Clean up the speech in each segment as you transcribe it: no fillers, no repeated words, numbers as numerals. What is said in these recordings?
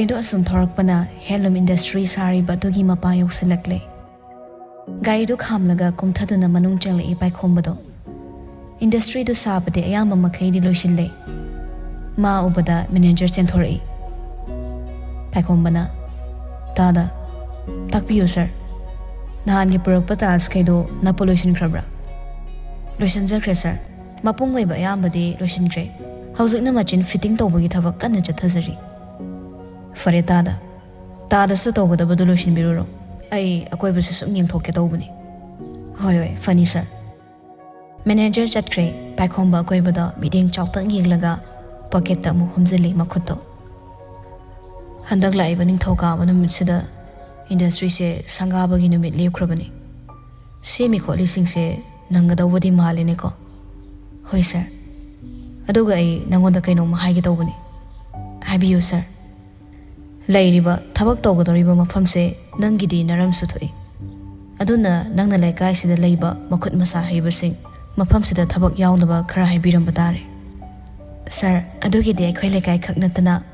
Garido asum thorakpana handloom industry sari batugi mapa yoksilakle. Garido khamlaga kumthaduna manung changle ipai khombado. Industry do sabade ayamba makhaidi loishinle. Ma ubada manager chenthori. Pai khombana. Tada. Takpiyo sir. Nahan ki purakpa tiles kaido na pollution krabra. Loishin jakre sir. Mapung oiba ayamba de loishin kre. Hauzikna machin fitting tawbagi thabak kanna chathazari. Fare tada. Tada sa tawgadabadu loishin biruro. Ay akoy basi sum yengkokke tawbani. Hoy, funny sir. Manager chatkre, pakhomba akoy bada meeting chawtang yeglaga pocket ta mu humzili makhutto. Handak laiba ning thoka manumit sida industry se sangabagi numit lepkrabani. Semi kholi sing se nangadawadi mahaline ko. Hoy sir. Aduga ay nangonda kaino mahaigi tawbani. Habiyo sir. Lairiba thabak tawgadoriba mafamse nangidi naram suthoi. Aduna nangna laikai sida leiba makhut masa haibasing mafam sida thabak yawnaba khara haibiram batare. Sir, adugi de akhoi laikai khaknatana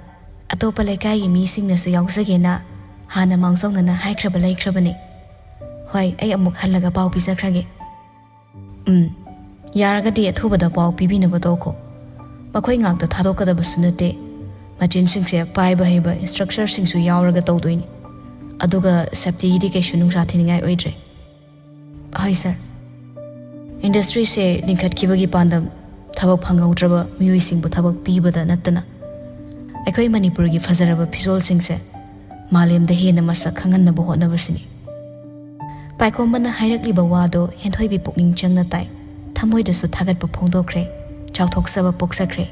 atopa laikai gi mi singnasu yawsagena hana mangsawnana haikraba laikrabani. Hoi ai amuk hallaga paw pisakrage. Yaragadi athubada paw pibinaba toko. Makhoi ngakta thadokadaba sunate. Machin singse paiba heba instructor singsu yauraga tawdoini. Aduga safety education nungsa thiningai oidre. Hi sir. Industry se lingkhat kibagi pandam thabak phangautraba miyoi singbu thabak pibada natana. Akhoi Manipuri gi fazaraba phizol singse malemda hena masak khangannabu hotnabasini. Paikomana hairakliba wado henthoibi pukning changna tai thamoidasu thagatpa phongdokre chawthoksaba poksakre.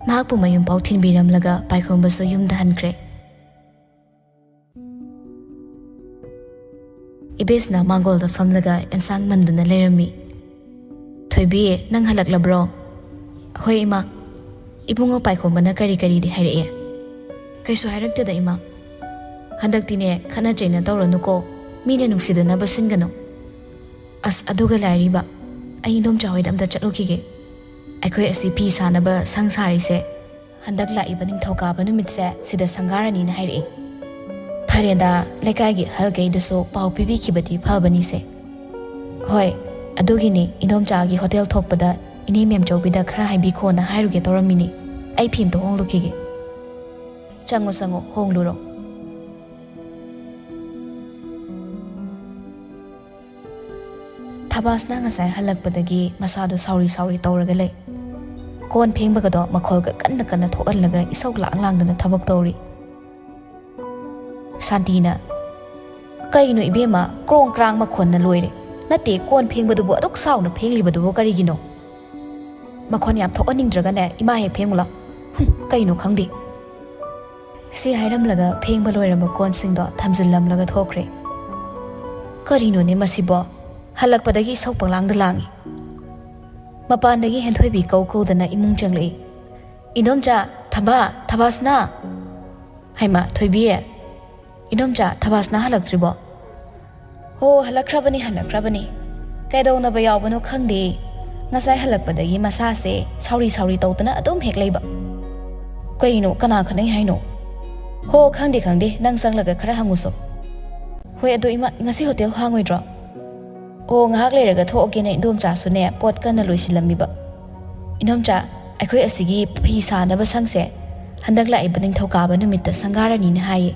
Mahakpu mayum pau thinbiramlaga paikhombaso yumda hankre. Ibesna mangolda famlaga ensang mandana lerami. Thoibi nang halaklabro. Hoi ima. Ibungo paikhombana kari di hairae. Kaiso hairaktada ima. Handaktine khana jaina tawranuko mine nungsidana basingano. As aduga lairiba. Ai dom chahoida amda chatlokige. Akhoi asi pi sanaba sangsari se handak laiba ningthokaba numitse sida sangarani na hairi phareda lekai gi halgai daso pau pibi khibati phabani se hoi adugini inomcha gi hotel thokpada ini mem chobida khara haibi kho na hairuge toramini ai phim to honglukhige chango sango hongluro Thabasna ngasai halakpadagi masado sauri tawraga lei kon phengbaga makholga kanna thoallaga isau langdana thabak tawri Santina kaino ibema krong krang makhonna loire nate kon phengbadubu aduk sauna phenglibadubu karigino makhon yam thoaningdraga ne ima he phengula kaino khangdi si hairamlaga phengba loirama kon singdo thamjillamlaga thokre karino ne masibo halakpadagi isau panglangda langi Mapandagi henthoibi kaudana imung changlei. Inomcha thabasna. Haima thoibiye. Inomcha thabasna halaktribo. Ho halakrabani. Kaidawna ba yawbano khangde. Ngasai halakpadagi masase sauri tawtana adom heklaiba. Kaino kana khanai haino. Ho khangde nang sanglaga khara hanguso. Hoi adu ima ngasi hotel hangoidro. O ngahak leiraga thokene indomcha sune pot kana loisilamiba inomcha akhoi asigi phi sanaba sangse handak lai baning thokaba numitta sangarani na haye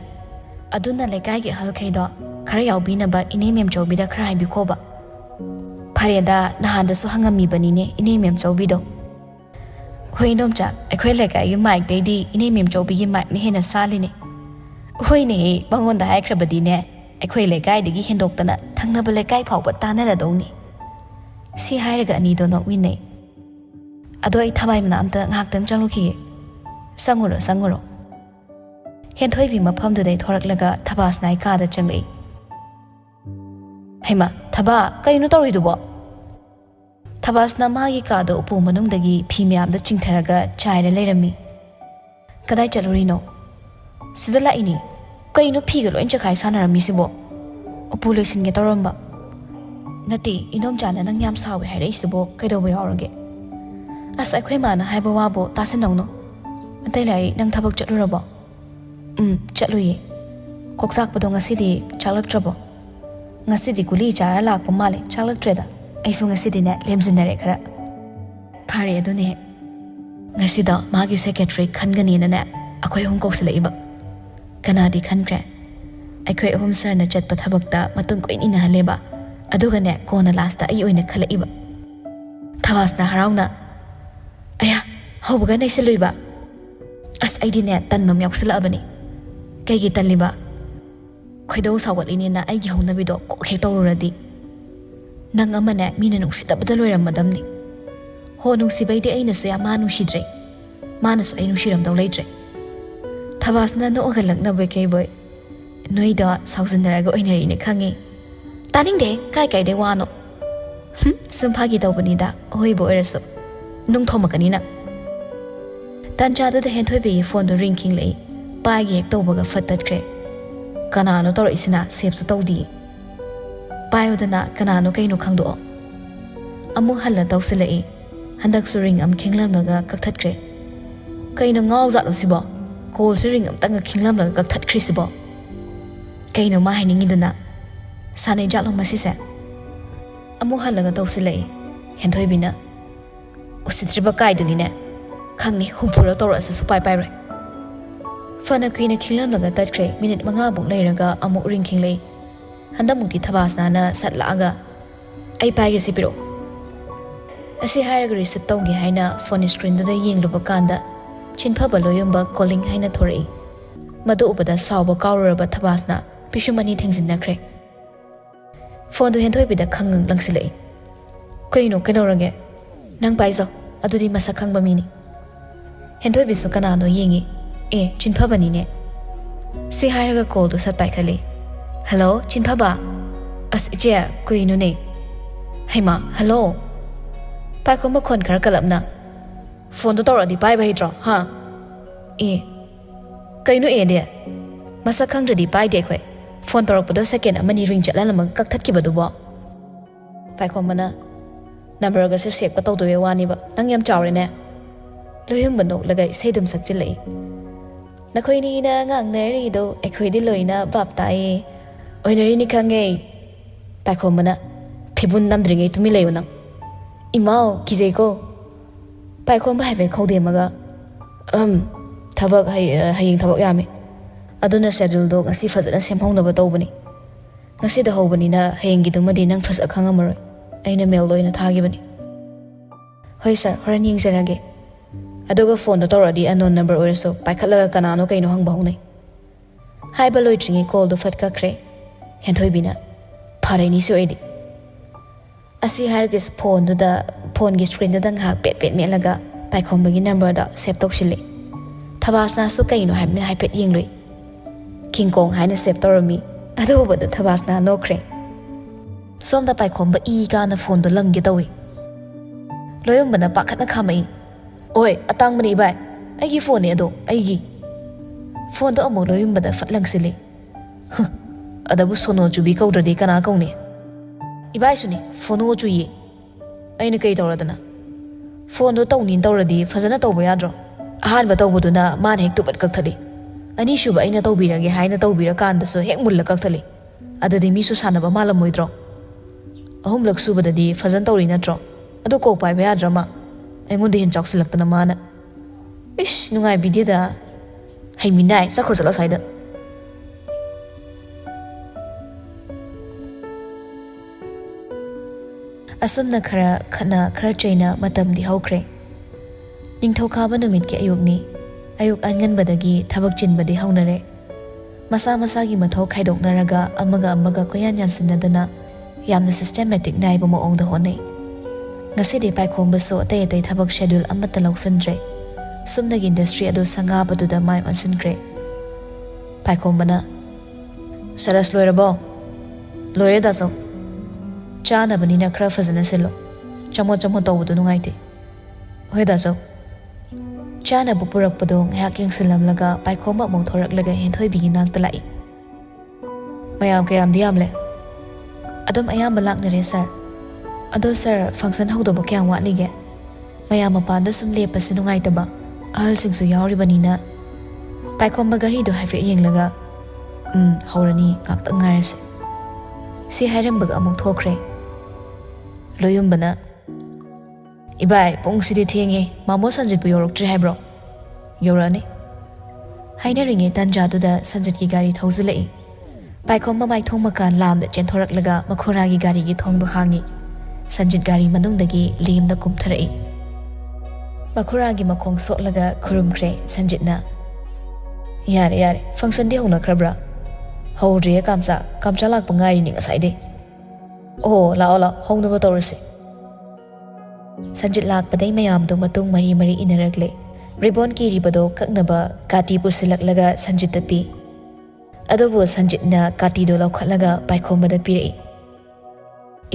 aduna lekai gi halkhaido khara yawbina ba ine mem chobida khara haibi khoba phareda nahanda su hangami banine ine mem chobido hoi inomcha akhoi lekai gi mic deidi ine mem chobi gi mic ne hena saline hoi ne bangonda haikrabadine Akhoi lekai digi hendoktana thangnaba lekai phawba tanaradoni si hairaga ani do nok winai ado ai thamai mna amta ngaktam changlukhi sanguro henthoibi mafam du dai thoraklaga thabas nai ka da changlei haima thaba kaino toridubo thabas na magi ka do upu manungdagi phimyam da chingtharaga chaira leirami kadai chalurino sidala ini Kaino phiga loin chakhai sanarami sibo upulo singe toramba nati inom chana nang yam sawe hairei sibo kaido bo yaurage as akhoi mana haiba wabo tasinawno antai lai nang thabak chatlurabo Chatluye. Koksak padong ngasidi chalak trouble. Ngasidi guli chara lak pamale chalak treda. Aiso ngasidi ne lemzinare kara. Pare adune. Ngasida magi secretary khangani na ne akhoi hum koksila iba. Kanadi khankre. Akhoi hum sir na chat pathabakta matung ko ina haleba. Aduga ne kona lasta ay oina khala iba. Thawas na harauna. Aya, hawbaga na isiluiba. As ay di ne tan mamyak sila abani. Kay gitan liba. Khoidaw sawat ini na ay gihaw na bido ko hektoruradi. Nang ama ne mina nungsita badaloy madam ni. Ho nungsibay di ay naso ya manusidre. Manaso ay nungsiram daw laydre. Thawas na noogalag na boy kay boy. Noy da sawsan naraga oy nari ni kangi. Taning de kay de wano. Sumpagi daw banida hoy bo eraso. Nung thoma kanina. Tanjada da hentoy be phone do ringking lay. Pagi ek daw baga fatat kre. Kanano toro isina save to tawdi. Payo da na kanano kay no khangdo. Amu hala daw sila e. Handak su ring am kinglam laga kaktat kre. Kay no ngaw zalo sibo. Call su ring am tanga kinglam laga kaktat kre sibo. Kay no mahay ningi na. Sanay jalong masisa. Amu halaga daw sila e. Hentoy bina. Usitriba kay dun ina. Kang ni humpura toro asa supay payre. Fana kuy na kinglam laga tatkre minute mga abong layraga amu ring king lay. Handa mong titabas na sat laaga. Ay payga si piro. Asi haraga receipt tawgi hay na phone screen do da ying lubakanda. Chinpa balo yung ba calling hay na thore. Madu ubada sawba kauraba tabas na pishumani tengzin na kre. Phone do hentoy bida khangang lang sila e. Kayno kanawrage. Nang paizo, adudi masakang bamini. Hentoy biso kanano yingi. Chinpa ba ni ne? Si haraga call do sat paikali. Hello, Chinpa ba? As ije, kayno ne. Hay ma, hello. Paikong ba kon karakalap na? Phone do toro di pai ba hidro, ha? Kayno de? Masakang jadi pai de kwe. Phone toro podo second amani ring chatla lamang kaktat ki badubo. Paikong mana? Number ga se save ka taw do wani ba. Nang yam chawre ne. Loyong banok lagay sedum sakchilai. Nakoy ni na ngang nari do akoy di loy na bap tae. Oy nari ni kangay. Paikong mana? Pibun namdringay tumilayo nang. Imaw, kizay ko. Paikong ba haven kaw de maga? Tabak haying tabak yami. Aduna schedule do ngasi fazana semhong na ba tawbani. Ngasi da hawbani na haying gidumadi nang fas akang amaroy. Ay na mail loy na thagi bani. Hoy sir, horan ying sarage. Adoga phone do toradi unknown number oiraso paikhatlaga kanano kayno hangbahunay. Hai baloy tringi call do fatka kre. Hentoy bina. Pare ni so edi. Asi hargis phone do da phone gi screen da dang hak pet melaga paikong bagi number da save tokshile. Thabas na so kayno hamne hai pet ying loy. King Kong haina save torami. Ado ba da thabas na no kre. Som da paikong ba ka na phone do lang gi dawi. Loyong bana pakhat na khamai. Oi, atang mani bai. Aigi phone ni ado, aigi. Phone do amo loyong bada fatlang sili. Adabu sono jubi kaudradi kana kau ni. Ibai suni, phone o juyi. Aina kay tawradana. Phone do taw nin tawradi fazana tawba yadro. Ahan ba tawbudu na man hek tupat kakthali. Ani shuba aina tawbirage haina tawbira kanda so hek mulla kakthali. Adadi mi su sanaba malam moidro. Ahum lak subadadi fazan tawri natro. Ado ko pai ba yadrama. Engon dihin chok silak na mana. Ish, nungai bidya da. Hay minay, sakro sala sayda. Asam na khana chayna matam di hawkre. Ning thawkaba numit ki ayuk ni. Ayuk angan badagi thabak chin badi hawnare. Masa-masagi mathaw khaidok naraga amaga koyan yansinadana. Yamna systematic na iba moong da honay. Ngasi di paikong baso atay thabak schedule amata lausandre. Sumnag industry ado sanga badu da may onsinkre. Paikong bana. Saras loira bo. Loira da so. Chana bani na kra fazana silo. Chamo tawudu nungay ti. Hoy da so. Chana bupurak padong haking silam laga paikong ba mong thorak laga hintoy binginang talai. Mayam kayam diyam le. Adom ayam balak na rin sir. Ado sir, function hawdo ba kayang watlige? Maya mapanda sum lepa sinungay taba. Ahal sing su yawri banina. ꯄꯥꯏꯈꯣꯝꯕ ꯒꯥꯔꯤꯗꯣ ꯍꯥꯏꯐꯦꯠ ꯌꯦꯡꯂꯒ ꯍꯧꯔꯅꯤ ꯉꯥꯛꯇꯪ ꯉꯥꯏꯔꯁꯦ ꯁꯤ ꯍꯥꯏꯔꯝꯕꯒ ꯑꯃꯨꯛ ꯊꯣꯛꯈ꯭ꯔꯦ ꯂꯣꯌꯨꯝꯕꯅ ꯏꯕꯥꯏ ꯄꯨꯡꯁꯤꯗꯤ ꯊꯦꯡꯉꯦ ꯃꯥꯃꯣ ꯁꯟꯖꯤꯠꯄꯨ ꯌꯧꯔꯛꯇ꯭ꯔꯤ ꯍꯥꯏꯕ꯭ꯔꯣ ꯌꯧꯔꯛꯑꯅꯤ ꯍꯥꯏꯅꯔꯤꯉꯩ ꯇꯥꯟꯖꯥꯗꯨꯗ ꯁꯟꯖꯤꯠꯀꯤ ꯒꯥꯔꯤ ꯊꯧꯖꯤꯜꯂꯛꯏ ꯄꯥꯏꯈꯣꯝꯕ ꯃꯥꯏꯊꯣꯡ ꯃꯀꯥꯟ ꯂꯥꯝꯗ ꯆꯦꯟꯊꯣꯔꯛꯂꯒ ꯃꯈꯨꯔꯥꯒꯤ ꯒꯥꯔꯤꯒꯤ ꯊꯣꯡꯗꯣ ꯍꯥꯡꯉꯤ ꯁꯟꯖꯤꯠ ꯒꯥꯔꯤ ꯃꯅꯨꯡꯗꯒꯤ ꯂꯦꯝꯅ ꯀꯨꯝꯊꯔꯛꯏ ꯃꯈꯨꯔꯥꯒꯤ ꯃꯈꯣꯡ ꯁꯣꯛꯂꯒ ꯈꯨꯔꯨꯝꯈ꯭ꯔꯦ ꯁꯟꯖꯤꯠꯅ ꯌꯥꯔꯦ ꯐꯪꯁꯟꯗꯤ ꯍꯧꯅꯈ꯭ꯔꯕ꯭ꯔꯥ ꯍꯧꯗ꯭ꯔꯤꯌꯦ ꯀꯥꯝꯆꯥ ꯂꯥꯛꯄ ꯉꯥꯏꯔꯤꯅꯤ ꯉꯁꯥꯏꯗꯩ ꯑꯣ ꯂꯥꯛꯑꯣ ꯍꯧꯅꯕ ꯇꯧꯔꯁꯤ ꯁꯟꯖꯤꯠ ꯂꯥꯛꯄꯗꯩ ꯃꯌꯥꯝꯗꯣ ꯃꯇꯨꯡ ꯃꯔꯤ 이ꯅꯔꯛꯂꯦ ꯔꯤꯕꯣꯟ ꯀꯤꯔꯤꯕꯗꯣ ꯀꯛꯅꯕ ꯀꯥꯇꯤ ꯄꯨꯁꯤꯜꯂꯛꯂꯒ ꯁꯟꯖꯤꯠꯇ ꯄꯤ ꯑꯗꯨꯕꯨ ꯁꯟꯖꯤꯠꯅ ꯀꯥꯇꯤꯗꯣ ꯂꯧꯈꯠꯂꯒ ꯄꯥꯏꯈꯣꯝꯕꯗ ꯄꯤꯔꯛꯏ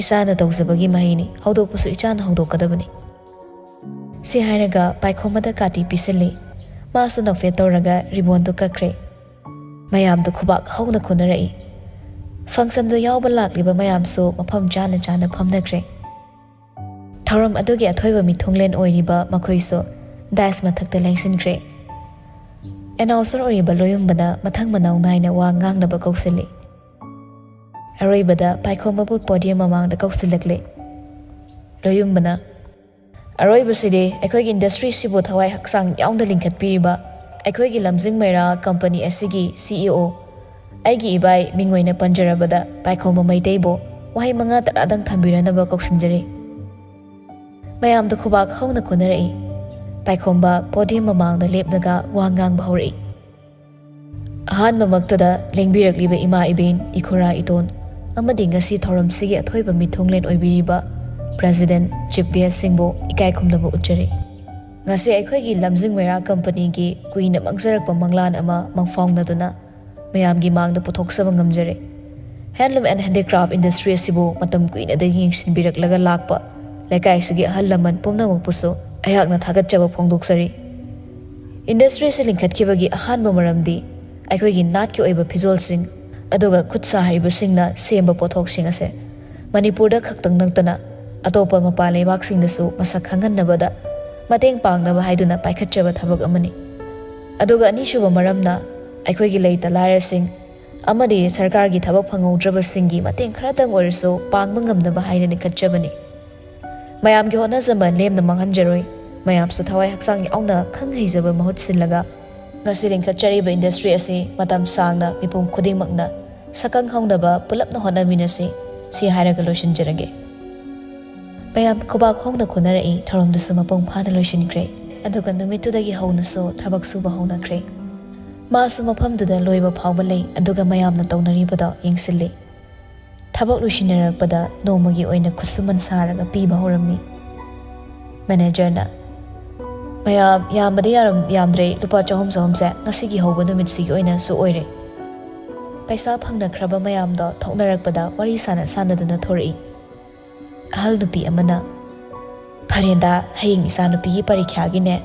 ꯏꯁꯥꯅ ꯇꯧꯖꯕꯒꯤ ꯃꯍꯩꯅꯤ ꯍꯧꯗꯣꯛꯄꯁꯨ ꯏꯆꯥꯅ ꯍꯧꯗꯣꯛꯀꯗꯕꯅꯤ ꯁꯤ ꯍꯥꯏꯔꯒ ꯄꯥꯏꯈꯣꯝꯕꯗ ꯀꯥꯇꯤ ꯄꯤꯁꯤꯜꯂꯤ ꯃꯥꯁꯨ ꯅꯣꯛꯐꯦꯠ ꯇꯧꯔꯒ ꯔꯤꯕꯣꯟꯗꯣ ꯀꯛꯈ꯭ꯔꯦ ꯃꯌꯥꯝꯗꯣ ꯈꯨꯕꯥꯛ ꯍꯧꯅ ꯈꯨꯅꯔꯛꯏ ꯐꯪꯁꯟꯗꯣ ꯌꯥꯎꯕ ꯂꯥꯛꯂꯤꯕ ꯃꯌꯥꯝꯁꯨ ꯃꯐꯝ ꯆꯥꯅ ꯐꯝꯅꯈ꯭ꯔꯦ ꯊꯧꯔꯝ ꯑꯗꯨꯒꯤ ꯑꯊꯣꯏꯕ ꯃꯤꯊꯨꯡꯂꯦꯟ ꯑꯣꯏꯔꯤꯕ ꯃꯈꯣꯏꯁꯨ ꯗꯥꯏꯁ ꯃꯊꯛꯇ ꯂꯦꯡꯁꯤꯟꯈ꯭ꯔꯦ ꯑꯦꯅꯥꯎꯟꯁꯔ ꯑꯣꯏꯔꯤꯕ ꯂꯣꯌꯨꯝꯕꯅ ꯃꯊꯪ ꯃꯅꯥꯎ ꯅꯥꯏꯅ ꯋꯥ ꯉꯥꯡꯅꯕ ꯀꯧꯁꯤꯜꯂꯤ ꯑꯔꯣꯏꯕꯗ ꯄꯥꯏꯈꯣꯝꯕꯕꯨ ꯄꯣꯗꯤꯌꯝ ꯃꯃꯥꯡꯗ ꯀꯧꯁꯤꯜꯂꯛꯂꯦ ꯂꯣꯌꯨꯝꯕꯅ ꯑꯔꯣꯏꯕꯁꯤꯗꯤ ꯑꯩꯈꯣꯏꯒꯤ ꯏꯟꯗꯁꯇ꯭ꯔꯤꯁꯤꯕꯨ ꯊꯋꯥꯏ ꯍꯛꯆꯥꯡ ꯌꯥꯎꯅ ꯂꯤꯡꯈꯠꯄꯤꯔꯤꯕ ꯑꯩꯈꯣꯏꯒꯤ ꯂꯝꯖꯤꯡ ꯃꯩꯔꯥ ꯀꯝꯄꯅꯤ ꯑꯁꯤꯒꯤ CEO ꯑꯩꯒꯤ ꯏꯕꯥꯏ ꯃꯤꯡ ꯑꯣꯏꯅ ꯄꯟꯖꯔꯕꯗ ꯄꯥꯏꯈꯣꯝꯕ ꯃꯩꯇꯩꯕꯨ ꯋꯥꯍꯩ 5-10ꯗꯪ ꯊꯝꯕꯤꯔꯅꯕ ꯀꯧꯁꯤꯟꯖꯔꯤ ꯃꯌꯥꯝꯗ ꯈꯨꯕꯥꯛ ꯍꯧꯅ ꯈꯨꯅꯔꯛꯏ ꯄꯥꯏꯈꯣꯝꯕ ꯄꯣꯗꯤꯌꯝ ꯃꯃꯥꯡꯗ ꯂꯦꯞꯂꯒ ꯋꯥ ꯉꯥꯡꯕ ꯍꯧꯔꯛꯏ ꯑꯍꯥꯟꯕꯃꯛꯇꯗ ꯂꯦꯡꯕꯤꯔꯛꯂꯤꯕ ꯏꯃꯥ ꯏꯕꯦꯟ ꯏꯈꯨꯔꯥ ꯏꯇꯣꯟ ꯑꯃꯗꯤ ꯉꯁꯤ ꯊꯧꯔꯝꯁꯤꯒꯤ ꯑꯊꯣꯏꯕ ꯃꯤꯊꯨꯡꯂꯦꯟ ꯑꯣꯏꯕꯤꯔꯤꯕ ꯄ꯭ꯔꯦꯁꯤꯗꯦꯟ ꯆꯤꯐ ꯒꯦꯁꯁꯤꯡꯕꯨ ꯏꯀꯥꯏ ꯈꯨꯝꯅꯕ ꯎꯠꯆꯔꯤ ꯉꯁꯤ ꯑꯩꯈꯣꯏꯒꯤ ꯂꯝꯖꯤꯡ ꯃꯩꯔꯥ ꯀꯝꯄꯅꯤꯒꯤ ꯀꯨꯏꯅ ꯃꯥꯡꯖꯔꯛꯄ ꯃꯪꯂꯥꯟ ꯑꯃ ꯃꯪꯐꯥꯎꯅꯗꯨꯅ ꯃꯌꯥꯝꯒꯤ ꯃꯥꯡꯗ ꯄꯨꯊꯣꯛꯆꯕ ꯉꯝꯖꯔꯦ ꯍꯦꯟꯂꯨꯝ ꯑꯦꯟड ꯍꯦꯟꯗꯤꯀ꯭ꯔꯥꯐ ꯏꯟꯗꯁꯇ꯭ꯔꯤ ꯑꯁꯤꯕꯨ ꯃꯇꯝ ꯀꯨꯏꯅꯗꯒꯤ ꯌꯦꯡꯁꯤꯟꯕꯤꯔꯛꯂꯒ ꯂꯥꯛꯄ ꯂꯩꯀꯥꯏꯁꯤꯒꯤ ꯑꯍꯜ ꯂꯃꯟ ꯄꯨꯝꯅꯃꯛꯄꯨꯁꯨ ꯑꯩꯍꯥꯛꯅ ꯊꯥꯒꯠꯆꯕ ꯐꯣꯡꯗꯣꯛꯆꯔꯤ ꯏꯟꯗꯁꯇ꯭ꯔꯤ ꯑꯁꯤ ꯂꯤꯡꯈꯠꯈꯤꯕꯒꯤ ꯑꯍꯥꯟꯕ ꯃꯔꯝꯗꯤ ꯑꯩꯈꯣꯏꯒꯤ ꯅꯥꯠꯀꯤ ꯑꯣꯏꯕ ꯐꯤꯖꯣꯜꯁꯤꯡ ꯑꯗꯨꯒ ꯈꯨꯠ ꯁꯥ ꯍꯩꯕꯁꯤꯡꯅ ꯁꯦꯝꯕ ꯄꯣꯠꯊꯣꯛꯁꯤꯡ ꯑꯁꯦ ꯃꯅꯤꯄꯨꯔꯗ ꯈꯛꯇꯪ ꯅꯠꯇꯅ ꯑꯇꯣꯞꯄ ꯃꯄꯥꯟ ꯂꯩꯕꯥꯛꯁꯤꯡꯗꯁꯨ ꯃꯁꯛ ꯈꯪꯍꯟꯅꯕꯗ ꯃꯇꯦꯡ ꯄꯥꯡꯅꯕ ꯍꯥꯏꯗꯨꯅ ꯄꯥꯏꯈꯠꯆꯕ ꯊꯕꯛ ꯑꯃꯅꯤ ꯑꯗꯨꯒ ꯑꯅꯤꯁꯨꯕ ꯃꯔꯝꯅ ꯑꯩꯈꯣꯏꯒꯤ ꯂꯩꯇ ꯂꯥꯏꯔꯁꯤꯡ ꯑꯃꯗꯤ ꯁꯔꯀꯥꯔꯒꯤ ꯊꯕꯛ ꯐꯪꯍꯧꯗ꯭ꯔꯕꯁꯤꯡꯒꯤ ꯃꯇꯦꯡ ꯈꯔꯇꯪ ꯑꯣꯏꯔꯁꯨ ꯄꯥꯡꯕ ꯉꯝꯅꯕ ꯍꯥꯏꯅ ꯂꯤꯡꯈꯠꯆꯕꯅꯤ ꯃꯌꯥꯝꯒꯤ ꯍꯣꯠꯅꯖꯃꯟ ꯂꯦꯝꯅ ꯃꯥꯡꯍꯟꯖꯔꯣꯏ ꯃꯌꯥꯝꯁꯨ ꯊꯋꯥꯏ ꯍꯛꯆꯥꯡ ꯌꯥꯎꯅ ꯈꯪ ꯍꯩꯖꯕ ꯃꯍꯨꯠ ꯁꯤꯜꯂꯒ ꯉꯁꯤ ꯂꯤꯡꯈꯠꯆꯔꯤꯕ ꯏꯟꯗꯁꯇ꯭ꯔꯤ ꯑꯁꯤ ꯃꯇꯝ ꯁꯥꯡꯅ ꯃꯤꯄꯨꯝ ꯈꯨꯗꯤꯡꯃꯛꯅ ꯁꯛꯈꯪ ꯍꯧꯅꯕ ꯄꯨꯂꯞꯅ ꯍꯣꯠꯅꯃꯤꯟꯅꯁꯤ ꯁꯤ ꯍꯥꯏꯔꯒ ꯂꯣꯏꯁꯤꯟꯖꯔꯒꯦ ꯃꯌꯥꯝ ꯈꯨꯕꯥꯛ ꯍꯧꯅ ꯈꯨꯅꯔꯛꯏ ꯊꯧꯔꯝꯗꯨꯁꯨ ꯃꯄꯨꯡ ꯐꯥꯅ ꯂꯣꯏꯁꯤꯟꯈ꯭ꯔꯦ ꯑꯗꯨꯒ ꯅꯨꯃꯤꯠꯇꯨꯗꯒꯤ ꯍꯧꯅꯁꯨ ꯊꯕꯛ ꯁꯨꯕ ꯍꯧꯅꯈ꯭ꯔꯦ ꯃꯥꯁꯨ ꯃꯐꯝꯗꯨꯗ ꯂꯣꯏꯕ ꯐꯥꯎꯕ ꯂꯩ ꯑꯗꯨꯒ ꯃꯌꯥꯝꯅ ꯇꯧꯅꯔꯤꯕꯗꯣ ꯌꯦꯡꯁꯤꯜꯂꯤ ꯊꯕꯛ ꯂꯣꯏꯁꯤꯟꯅꯔꯛꯄꯗ ꯅꯣꯡꯃꯒꯤ ꯑꯣꯏꯅ ꯈꯨꯠꯁꯨꯃꯟ ꯁꯥꯔꯒ ꯄꯤꯕ ꯍꯧꯔꯝꯃꯤ ꯃꯦꯅꯦꯖꯔꯅ ꯃꯌꯥꯝ ꯌꯥꯝꯕꯗꯤ ꯌꯥꯝꯗ꯭ꯔꯦ ꯂꯨꯄꯥ 200-200ꯁꯦ ꯉꯁꯤꯒꯤ ꯍꯧꯕ ꯅꯨꯃꯤꯠꯁꯤꯒꯤ ꯑꯣꯏꯅꯁꯨ ꯑꯣꯏꯔꯦ ꯄꯩꯁꯥ ꯐꯪꯅꯈ꯭ꯔꯕ ꯃꯌꯥꯝꯗꯣ ꯊꯣꯛꯅꯔꯛꯄꯗ ꯋꯥꯔꯤ ꯁꯥꯟꯅꯗꯨꯅ ꯊꯣꯔꯛꯏ ꯑꯍꯜ ꯅꯨꯄꯤ ꯑꯃꯅ ꯐꯔꯦꯟꯗ ꯍꯌꯦꯡ ꯏꯆꯥ ꯅꯨꯄꯤꯒꯤ ꯄꯔꯤꯈ꯭ꯌꯥꯒꯤꯅꯦ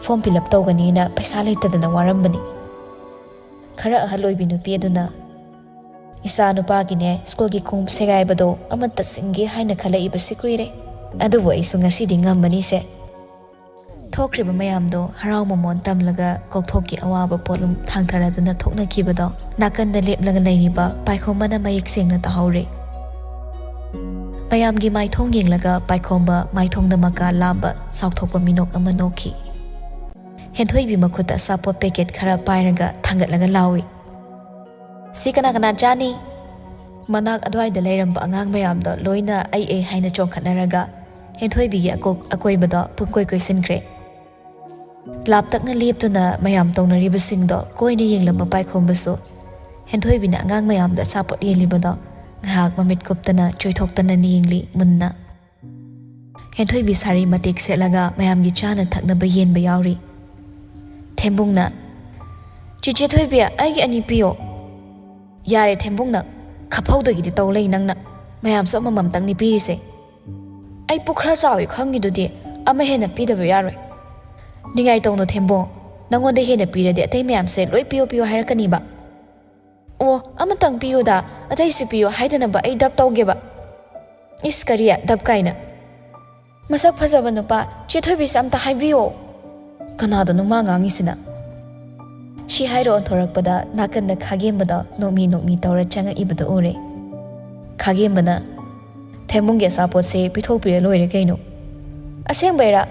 ꯐꯣꯔꯝ ꯐꯤꯜ ꯑꯞ ꯇꯧꯒꯅꯤꯅ ꯄꯩꯁꯥ ꯂꯩꯇꯗꯅ ꯋꯥꯔꯝꯕꯅꯤ ꯈꯔ ꯑꯍꯜ ꯑꯣꯏꯕꯤ ꯅꯨꯄꯤ ꯑꯗꯨꯅ ꯏꯆꯥ ꯅꯨꯄꯥꯒꯤꯅꯦ ꯁ꯭ꯀꯨꯜꯒꯤ ꯈꯣꯡꯎꯞ ꯁꯦꯒꯥꯏꯕꯗꯣ ꯑꯃꯠꯇ ꯁꯤꯟꯒꯦ ꯍꯥꯏꯅ ꯈꯜꯂꯛꯏꯕꯁꯤ ꯀꯨꯏꯔꯦ ꯑꯗꯨꯕꯨ ꯑꯩꯁꯨ ꯉꯁꯤꯗꯤ ꯉꯝꯃꯅꯤꯁꯦ ꯊꯣꯛꯈ꯭ꯔꯤꯕ ꯃꯌꯥꯝꯗꯣ ꯍꯔꯥꯎ ꯃꯃꯣꯟ ꯇꯝꯂꯒ ꯀꯧꯊꯣꯛꯀꯤ ꯑꯋꯥꯕ ꯄꯣꯠꯂꯨꯝ ꯊꯥꯡꯊꯔꯗꯨꯅ ꯊꯣꯛꯅꯈꯤꯕꯗꯣ ꯅꯥꯀꯟꯗ ꯂꯦꯞꯂꯒ ꯂꯩꯔꯤꯕ ꯄꯥꯏꯈꯣꯝꯕꯅ ꯃꯌꯦꯛ ꯁꯦꯡꯅ ꯇꯥꯍꯧꯔꯦ ꯃꯌꯥꯝꯒꯤ ꯃꯥꯏꯊꯣꯡ ꯌꯦꯡꯂꯒ ꯄꯥꯏꯈꯣꯝꯕ ꯃꯥꯏꯊꯣꯡꯗ ꯃꯀꯥ ꯂꯥꯝꯕ ꯆꯥꯎꯊꯣꯛꯄ ꯃꯤꯅꯣꯛ ꯑꯃ ꯅꯣꯛꯈꯤ ꯍꯦꯟꯊꯣꯏꯕꯤ ꯃꯈꯨꯠꯇ ꯑꯆꯥꯄꯣꯠ ꯄꯦꯀꯦꯠ ꯈꯔ ꯄꯥꯏꯔꯒ ꯊꯥꯡꯒꯠꯂꯒ ꯂꯥꯎꯏ ꯁꯤ ꯀꯅꯥ ꯆꯥꯅꯤ ꯃꯅꯥꯛ ꯑꯗꯨꯋꯥꯏꯗ ꯂꯩꯔꯝꯕ ꯑꯉꯥꯡ ꯃꯌꯥꯝꯗꯣ ꯂꯣꯏꯅ ꯑꯩ ꯍꯥꯏꯅ ꯆꯣꯡꯈꯠꯅꯔꯒ ꯍꯦꯟꯊꯣꯏꯕꯤꯒꯤ ꯑꯀꯣꯏꯕꯗꯣ ꯄꯨꯡꯀꯣꯏ ꯀꯣꯏꯁꯤꯟꯈ꯭ꯔꯦ ꯂꯥꯞꯇꯛꯅ ꯂꯦꯞꯇꯨꯅ ꯃꯌꯥꯝ ꯇꯧꯅꯔꯤꯕꯁꯤꯡꯗꯣ ꯀꯣꯏꯅ ꯌꯦꯡꯂꯝꯕ ꯄꯥꯏꯈꯣꯝꯕꯁꯨ ꯍꯦꯟꯊꯣꯏꯕꯤꯅ ꯑꯉꯥꯡ ꯃꯌꯥꯝꯗ ꯑꯆꯥꯄꯣꯠ ꯌꯦꯜꯂꯤꯕꯗꯣ ꯉꯥꯏꯍꯥꯛ ꯃꯃꯤꯠ ꯀꯨꯞꯇꯅ ꯆꯣꯏꯊꯣꯛꯇꯅ ꯌꯦꯡꯂꯤ ꯃꯨꯟꯅ ꯍꯦꯟꯊꯣꯏꯕꯤ ꯁꯥꯔꯤ ꯃꯇꯦꯛ ꯁꯦꯠꯂꯒ ꯃꯌꯥꯝꯒꯤ ꯆꯥꯅ ꯊꯛꯅꯕ ꯌꯦꯟꯕ ꯌꯥꯎꯔꯤ ꯊꯦꯝꯕꯨꯡꯅ ꯆꯤꯆꯦ ꯊꯣꯏꯕꯤ ꯑꯩꯒꯤ 2 ꯄꯤꯌꯣ ꯌꯥꯔꯦ ꯊꯦꯝꯕꯨꯡꯅ ꯈꯐꯧꯗꯒꯤꯗꯤ ꯇꯧ ꯂꯩ ꯅꯪꯅ ꯃꯌꯥꯝꯁꯨ ꯑꯃꯃꯝꯇꯪꯅꯤ ꯄꯤꯔꯤꯁꯦ ꯑꯩ ꯄꯨꯛ ꯈꯔ ꯆꯥꯎꯏ ꯈꯪꯉꯤꯗꯨꯗꯤ ꯑꯃ ꯍꯦꯟꯅ ꯄꯤꯗꯕ ꯌꯥꯔꯣꯏ ꯅꯤꯡꯉꯥꯏ ꯇꯧꯅꯣ ꯊꯦꯝꯕꯨꯡ ꯅꯪꯉꯣꯟꯗ ꯍꯦꯟꯅ ꯄꯤꯔꯗꯤ ꯑꯇꯩ ꯃꯌꯥꯝꯁꯦ ꯂꯣꯏ ꯄꯤꯌꯣ ꯍꯥꯏꯔꯛꯀꯅꯤꯕ ꯑꯣ ꯑꯃꯇꯪ ꯄꯤꯌꯨꯗ ꯑꯇꯩꯁꯨ ꯄꯤꯌꯣ ꯍꯥꯏꯗꯅꯕ ꯑꯩ ꯗꯞ ꯇꯧꯒꯦꯕ ꯏꯁ ꯀꯔꯤ ꯗꯞ ꯀꯥꯏꯅ ꯃꯁꯛ ꯐꯖꯕ ꯅꯨꯄꯥ ꯆꯦꯊꯣꯏꯕꯤꯁꯦ ꯑꯝꯇ ꯍꯥꯏꯕꯤꯌꯣ ꯀꯅꯥꯗꯅꯣ ꯃꯥ ꯉꯥꯡꯉꯤꯁꯤꯅ ꯁꯤ ꯍꯥꯏꯔ ꯑꯣꯟꯊꯣꯔꯛꯄꯗ ꯅꯥꯀꯟꯗ ꯈꯥꯒꯦꯝꯕꯗ ꯅꯣꯛꯃꯤ ꯇꯧꯔ ꯆꯪꯉꯛꯏꯕꯗꯨ ꯎꯔꯦ꯫ ꯈꯥꯒꯦꯝꯕꯅ ꯊꯦꯝꯕꯨꯡꯒꯤ ꯑꯆꯥꯄꯣꯠꯁꯦ ꯄꯤꯊꯣꯛꯄꯤꯔ ꯂꯣꯏꯔꯦ ꯀꯩꯅꯣ꯫ ꯑꯁꯦꯡꯕꯩꯔꯥ?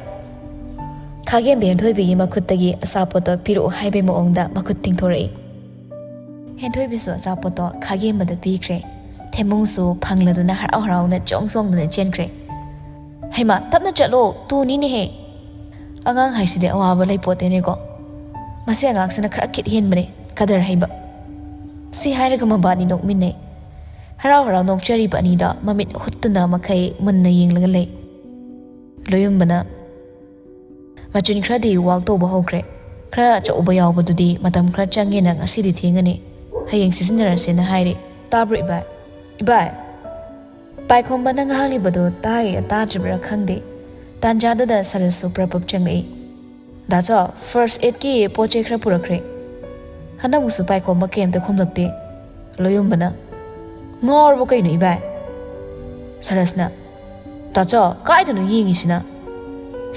ꯈꯥꯒꯦꯝꯕ ꯍꯦꯟꯊꯣꯏꯕꯤꯒꯤ ꯃꯈꯨꯠꯇꯒꯤ ꯑꯆꯥꯄꯣꯠꯇꯣ ꯄꯤꯔꯛꯑꯣ ꯍꯥꯏꯕꯩ ꯃꯑꯣꯡꯗ ꯃꯈꯨꯠ ꯇꯤꯡꯊꯣꯔꯛꯏ꯫ ꯍꯦꯟꯊꯣꯏꯕꯤꯁꯨ ꯑꯆꯥꯄꯣꯠꯇꯣ ꯈꯥꯒꯦꯝꯕꯗ ꯄꯤꯈ꯭ꯔꯦ꯫ ꯊꯦꯝꯕꯨꯡꯁꯨ ꯐꯪꯂꯗꯨꯅ ꯍꯔꯥꯎ ꯆꯣꯡꯗꯨꯅ ꯆꯦꯟꯈ꯭ꯔꯦ꯫ ꯍꯩꯃꯥ ꯇꯞꯅ ꯆꯠꯂꯣ ꯇꯨꯅꯤꯅꯦꯍꯦ꯫ ꯑꯉꯥꯡ ꯍꯥꯏꯁꯤꯗꯤ ꯑꯋꯥꯕ ꯂꯩꯄꯣꯠꯇꯦꯅꯦꯀꯣ꯫ ꯃꯁꯤ ꯑꯉꯥꯡꯁꯤꯅ ꯈꯔ ꯈꯤꯠ ꯍꯦꯟꯕꯅꯦ ꯀꯗꯔ ꯍꯩꯕ꯫ ꯁꯤ ꯍꯥꯏꯔꯒ ꯃꯕꯥꯅꯤ ꯅꯣꯛꯃꯤꯟꯅꯩ꯫ ꯍꯔꯥꯎ ꯅꯣꯛꯆꯔꯤꯕ ꯑꯅꯤꯗ ꯃꯃꯤꯠ ꯍꯨꯠꯇꯨꯅ ꯃꯈꯩ ꯃꯨꯟꯅ ꯌꯦꯡꯂꯒ ꯂꯩ꯫ ꯂꯣꯌꯨꯝꯕꯅ ꯃꯆꯤꯟ ꯈꯔꯗꯤ ꯋꯥꯛ ꯇꯧꯕ ꯍꯧꯈ꯭ꯔꯦ꯫ ꯈꯔ ꯑꯆꯧꯕ ꯌꯥꯎꯕꯗꯨꯗꯤ ꯃꯇꯝ ꯈꯔ ꯆꯪꯉꯦꯅ ꯉꯁꯤꯗꯤ ꯊꯦꯡꯉꯅꯤ, ꯍꯌꯦꯡ ꯁꯤꯖꯤꯟꯅꯔꯁꯦꯅ ꯍꯥꯏꯔꯤ꯫ ꯇꯥꯕ꯭ꯔꯣ ꯏꯕꯥꯏ? ꯏꯕꯥꯏ? ꯄꯥꯏꯈꯣꯝꯕꯅ ꯉꯥꯡꯂꯤꯕꯗꯨ ꯇꯥꯔꯤꯔ ꯇꯥꯗ꯭ꯔꯤꯕ꯭ꯔꯥ ꯈꯪꯗꯦ꯫ ꯇꯥꯟꯖꯥꯗꯨꯗ ꯁꯔꯁꯁꯨ ꯄ꯭ꯔꯄꯞ ꯆꯪꯂꯛꯏ꯫ ꯗꯥꯆꯥ ꯐꯥꯔꯁ ꯑꯦꯗꯀꯤ ꯄꯣꯠ ꯆꯩ ꯈꯔ ꯄꯨꯔꯛꯈ꯭ꯔꯦ꯫ ꯍꯟꯗꯛꯃꯨꯛꯁꯨ ꯄꯥꯏꯈꯣꯝꯕ ꯀꯩꯝꯇ ꯈꯨꯝꯂꯛꯇꯦ꯫ ꯂꯣꯌꯨꯝꯕꯅ ꯉꯥꯎꯔꯕ ꯀꯩꯅꯣ ꯏꯕꯥꯏ? ꯁꯔꯁꯅ ꯗꯥꯆꯥ ꯀꯥꯏꯗꯅꯣ ꯌꯦꯡꯉꯤꯁꯤꯅ?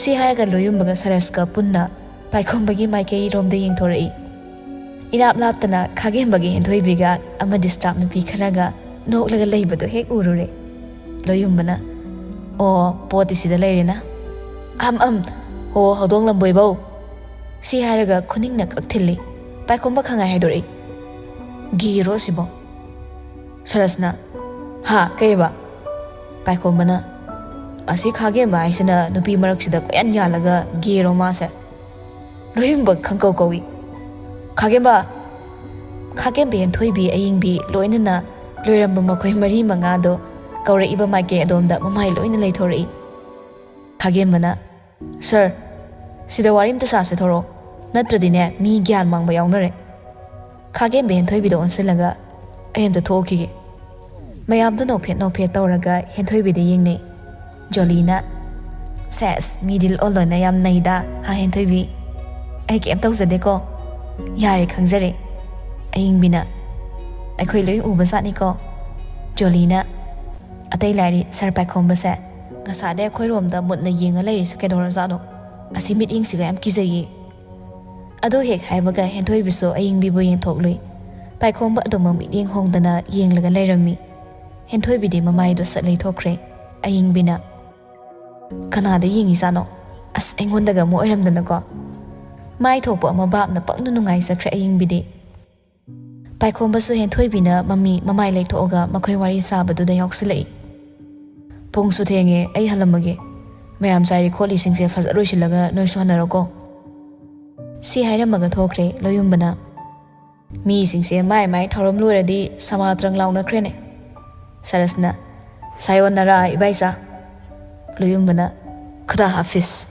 ꯁꯤ ꯍꯥꯏꯔꯒ ꯂꯣꯌꯨꯝꯕꯒ ꯁꯔꯁꯀ ꯄꯨꯟꯅ ꯄꯥꯏꯈꯣꯝꯕꯒꯤ ꯃꯥꯏꯀꯩꯔꯣꯝꯗ ꯌꯦꯡꯊꯣꯔꯛꯏ꯫ ꯏꯔꯥꯞ ꯂꯥꯞꯇꯅ ꯈꯥꯒꯦꯝꯕꯒꯤ ꯍꯦꯟꯊꯣꯏꯕꯤꯒ ꯑꯃꯗꯤ ꯁ꯭ꯇꯥꯞ ꯅꯨꯄꯤ ꯈꯔꯒ ꯅꯣꯛꯂꯒ ꯂꯩꯕꯗꯣ ꯍꯦꯛ ꯎꯔꯨꯔꯦ꯫ ꯂꯣꯌꯨꯝꯕꯅ ꯑꯣ ꯄꯣꯠꯇꯤ ꯁꯤꯗ ꯂꯩꯔꯦꯅ꯫ ꯍꯣ ꯍꯧꯗꯣꯡ ꯂꯝꯕꯣꯏꯕꯧ꯫ ꯁꯤ ꯍꯥꯏꯔꯒ ꯈꯨꯅꯤꯡꯅ ꯀꯛꯊꯤꯜꯂꯤ꯫ ꯄꯥꯏꯈꯣꯝꯕ ꯈꯪꯉꯥꯏ ꯍꯥꯏꯗꯣꯔꯛꯏ꯫ ꯒꯤꯔꯣ ꯁꯤꯕꯣ? ꯁꯔꯁꯅ ꯍꯥ ꯀꯩꯕ? ꯄꯥꯏꯈꯣꯝꯕꯅ ꯑꯁꯤ ꯈꯥꯒꯦꯝꯕ ꯍꯥꯏꯁꯤꯅ ꯅꯨꯄꯤ ꯃꯔꯛꯁꯤꯗ ꯀꯣꯌꯥꯟ ꯌꯥꯜꯂꯒ ꯒꯦꯔꯣ ꯃꯥꯁꯦ? ꯂꯣꯌꯨꯝꯕ ꯈꯪꯀꯧ ꯀꯧꯏ꯫ ꯈꯥꯒꯦꯝꯕ! ꯈꯥꯒꯦꯝꯕ ꯍꯦꯟꯊꯣꯏꯕꯤ ꯑꯌꯤꯡꯕꯤ ꯂꯣꯏꯅꯅ ꯂꯣꯏꯔꯝꯕ ꯃꯈꯣꯏ ꯃꯔꯤ ꯃꯉꯥꯗꯣ ꯀꯧꯔꯛꯏꯕ ꯃꯥꯏꯀꯩ ꯑꯗꯣꯝꯗ ꯃꯃꯥꯏ ꯂꯣꯏꯅ ꯂꯩꯊꯣꯔꯛꯏ꯫ ꯈꯥꯒꯦꯝꯕꯅ ꯁꯔ ꯁꯤꯗ ꯋꯥꯔꯤ ꯑꯝꯇ ꯁꯥꯁꯦ ꯊꯣꯔꯛꯑꯣ, ꯅꯠꯇ꯭ꯔꯗꯤꯅꯦ ꯃꯤ ꯒ꯭ꯌꯥꯟ ꯃꯥꯡꯕ ꯌꯥꯎꯅꯔꯦ꯫ ꯈꯥꯒꯦꯝꯕ ꯍꯦꯟꯊꯣꯏꯕꯤꯗ ꯑꯣꯟꯁꯤꯜꯂꯒ ꯑꯩ ꯑꯝꯇ ꯊꯣꯛꯈꯤꯒꯦ꯫ ꯃꯌꯥꯝꯗꯣ ꯅꯣꯛꯐꯦꯠ ꯇꯧꯔꯒ ꯍꯦꯟꯊꯣꯏꯕꯤꯗ ꯌꯦꯡꯅꯩ꯫ ꯖꯣꯂꯤꯅ ꯁꯦꯁ ꯃꯤꯗꯤ ꯑꯣꯜꯂꯣꯏꯅ ꯌꯥꯝ ꯅꯩꯗ ꯍꯥ ꯍꯦꯟꯊꯣꯏꯕꯤ? ꯑꯩ ꯀꯩꯝ ꯇꯧꯖꯗꯦꯀꯣ꯫ ꯌꯥꯔꯦ ꯈꯪꯖꯔꯦ꯫ ꯑꯌꯤꯡꯕꯤꯅ ꯑꯩꯈꯣꯏ ꯂꯣꯏ ꯎꯕ ꯖꯥꯠꯅꯤꯀꯣ꯫ ꯖꯣꯂꯤꯅ ꯑꯇꯩ ꯂꯥꯏꯔꯤ ꯁꯔ ꯄꯥꯏꯈꯣꯝꯕꯁꯦ ꯉꯁꯥꯏꯗꯩ ꯑꯩꯈꯣꯏꯔꯣꯝꯗ ꯃꯨꯠꯅ ꯌꯦꯡꯉ ꯂꯩꯔꯤꯁꯦ ꯀꯩꯗꯧꯔꯖꯥꯠꯅꯣ? ꯑꯁꯤ ꯃꯤꯠꯌꯦꯡꯁꯤꯒ ꯌꯥꯝ ꯀꯤꯖꯩꯌꯦ꯫ ꯑꯗꯨ ꯍꯦꯛ ꯍꯥꯏꯕꯒ ꯍꯦꯟꯊꯣꯏꯕꯤꯁꯨ ꯑꯌꯤꯡꯕꯤꯕꯨ ꯌꯦꯡꯊꯣꯛꯂꯨꯏ꯫ ꯄꯥꯏꯈꯣꯝꯕ ꯑꯗꯨꯃꯛ ꯃꯤꯠꯌꯦꯡ ꯍꯣꯡꯗꯅ ꯌꯦꯡꯂꯒ ꯂꯩꯔꯝꯃꯤ꯫ ꯍꯦꯟꯊꯣꯏꯕꯤꯗꯤ ꯃꯃꯥꯏꯗꯣ ꯁꯠ ꯂꯩꯊꯣꯛꯈ꯭ꯔꯦ꯫ ꯑꯌꯤꯡꯕꯤꯅ ꯀꯅꯥꯗ ꯌꯦꯡꯉꯤꯖꯥꯠꯅꯣ? ꯑꯁ ꯑꯩꯉꯣꯟꯗꯒ ꯑꯃꯨꯛ ꯑꯣꯏꯔꯝꯗꯅꯀꯣ꯫ ꯃꯥꯏ ꯊꯣꯛꯄ ꯑꯃ ꯕꯥꯞꯅ ꯄꯪꯅ ꯅꯨꯡꯉꯥꯏꯖꯈ꯭ꯔꯦ ꯑꯌꯤꯡꯕꯤꯗꯤ꯫ ꯄꯥꯏꯈꯣꯝꯕꯁꯨ ꯍꯦꯟꯊꯣꯏꯕꯤꯅ ꯃꯃꯥꯏ ꯂꯩꯊꯣꯛꯑꯒ ꯃꯈꯣꯏ ꯋꯥꯔꯤ ꯁꯥꯕꯗꯨꯗ ꯌꯥꯎꯁꯤꯜꯂꯛꯏ꯫ ꯄꯨꯡꯁꯨ ꯊꯦꯡꯉꯦ ꯑꯩ ꯍꯜꯂꯝꯃꯒꯦ꯫ ꯃꯌꯥꯝ ꯆꯥꯏꯔꯤ ꯈꯣꯠꯂꯤꯁꯤꯡꯁꯦ ꯐꯖ ꯂꯣꯏꯁꯤꯜꯂꯒ ꯅꯣꯏꯁꯨ ꯍꯟꯅꯔꯣꯀꯣ꯫ ꯁꯤ ꯍꯥꯏꯔꯝꯃꯒ ꯊꯣꯛꯈ꯭ꯔꯦ ꯂꯣꯌꯨꯝꯕꯅ꯫ ꯃꯤꯁꯤꯡꯁꯦ ꯃꯥꯏ ꯊꯧꯔꯝ ꯂꯣꯏꯔꯗꯤ ꯁꯃꯥꯇ꯭ꯔꯪ ꯂꯥꯎꯅꯈ꯭ꯔꯦꯅꯦ꯫ ꯁꯔꯁꯅ ꯁꯥꯌꯣꯟꯅꯔꯥ ꯏꯕꯥꯏꯆꯥ꯫ ꯂꯣꯌꯨꯝꯕꯅ ꯈꯨꯗꯥ ꯍꯥꯐꯤꯁ꯫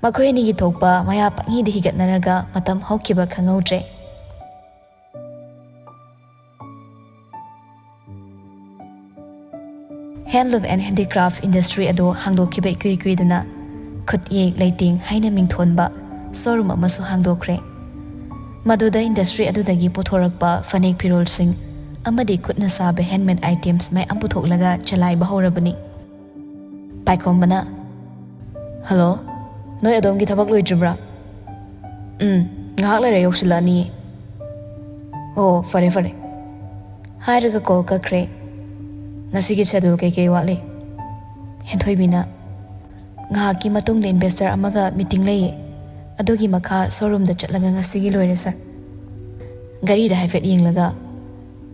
ꯃꯈꯣꯏ ꯑꯅꯤꯒꯤ ꯊꯣꯛꯄ ꯃꯌꯥ ꯄꯪꯍꯤꯗ ꯍꯤꯒꯠꯅꯔꯒ ꯃꯇꯝ ꯍꯧꯈꯤꯕ ꯈꯪꯍꯧꯗ꯭ꯔꯦ꯫ ꯍꯦꯟꯂꯨꯝ ꯑꯦꯟড ꯍꯦꯟꯗꯤꯀ꯭ꯔꯥꯐ ꯏꯟꯗꯁꯇ꯭ꯔꯤ ꯑꯗꯨ ꯍꯥꯡꯗꯣꯛꯈꯤꯕ ꯏꯀꯨꯏ ꯀꯨꯏꯗꯅ ꯈꯨꯠꯌꯦꯛ ꯂꯩꯇꯦꯡ ꯍꯥꯏꯅ ꯃꯤꯡꯊꯣꯟꯕ ꯁꯣꯔꯨꯝ ꯑꯃꯁꯨ ꯍꯥꯡꯗꯣꯛꯈ꯭ꯔꯦ꯫ ꯃꯗꯨꯗ ꯏꯟꯗꯁꯇ꯭ꯔꯤ ꯑꯗꯨꯗꯒꯤ ꯄꯨꯊꯣꯔꯛꯄ ꯐꯅꯦꯛ ꯐꯤꯔꯣꯜꯁꯤꯡ ꯑꯃꯗꯤ ꯈꯨꯠꯅ ꯁꯥꯕ ꯍꯦꯟꯗꯃꯦꯗ ꯑꯥꯏꯇꯦꯝꯁ ꯃꯌꯥꯝ ꯄꯨꯊꯣꯛꯂꯒ ꯆꯂꯥꯏꯕ ꯍꯧꯔꯕꯅꯤ꯫ ꯄꯥꯏꯈꯣꯝꯕꯅ ꯍꯜꯂꯣ ꯅꯣꯏ ꯑꯗꯣꯝꯒꯤ ꯊꯕꯛ ꯂꯣꯏꯗ꯭ꯔꯤꯕ꯭ꯔꯥ? ꯉꯥꯏꯍꯥꯛ ꯂꯩꯔ ꯌꯧꯁꯤꯜꯂꯛꯑꯅꯤꯌꯦ꯫ ꯑꯣ ꯐꯔꯦ ꯍꯥꯏꯔꯒ ꯀꯣꯜ ꯀꯛꯈ꯭ꯔꯦ꯫ ꯉꯁꯤꯒꯤ ꯁꯦꯗꯨꯜ ꯀꯩꯀꯩ ꯋꯥꯠꯂꯤ? ꯍꯦꯟꯊꯣꯏꯕꯤꯅ ꯉꯥꯏꯍꯥꯛꯀꯤ ꯃꯇꯨꯡꯗ ꯏꯟꯚꯦꯁꯇꯔ ꯑꯃꯒ ꯃꯤꯇꯤꯡ ꯂꯩꯌꯦ, ꯑꯗꯨꯒꯤ ꯃꯈꯥ ꯁꯣꯔꯨꯝꯗ ꯆꯠꯂꯒ ꯉꯁꯤꯒꯤ ꯂꯣꯏꯔꯦ ꯁꯔ꯫ ꯒꯥꯔꯤꯗ ꯍꯥꯏꯐꯦꯠ ꯌꯦꯡꯂꯒ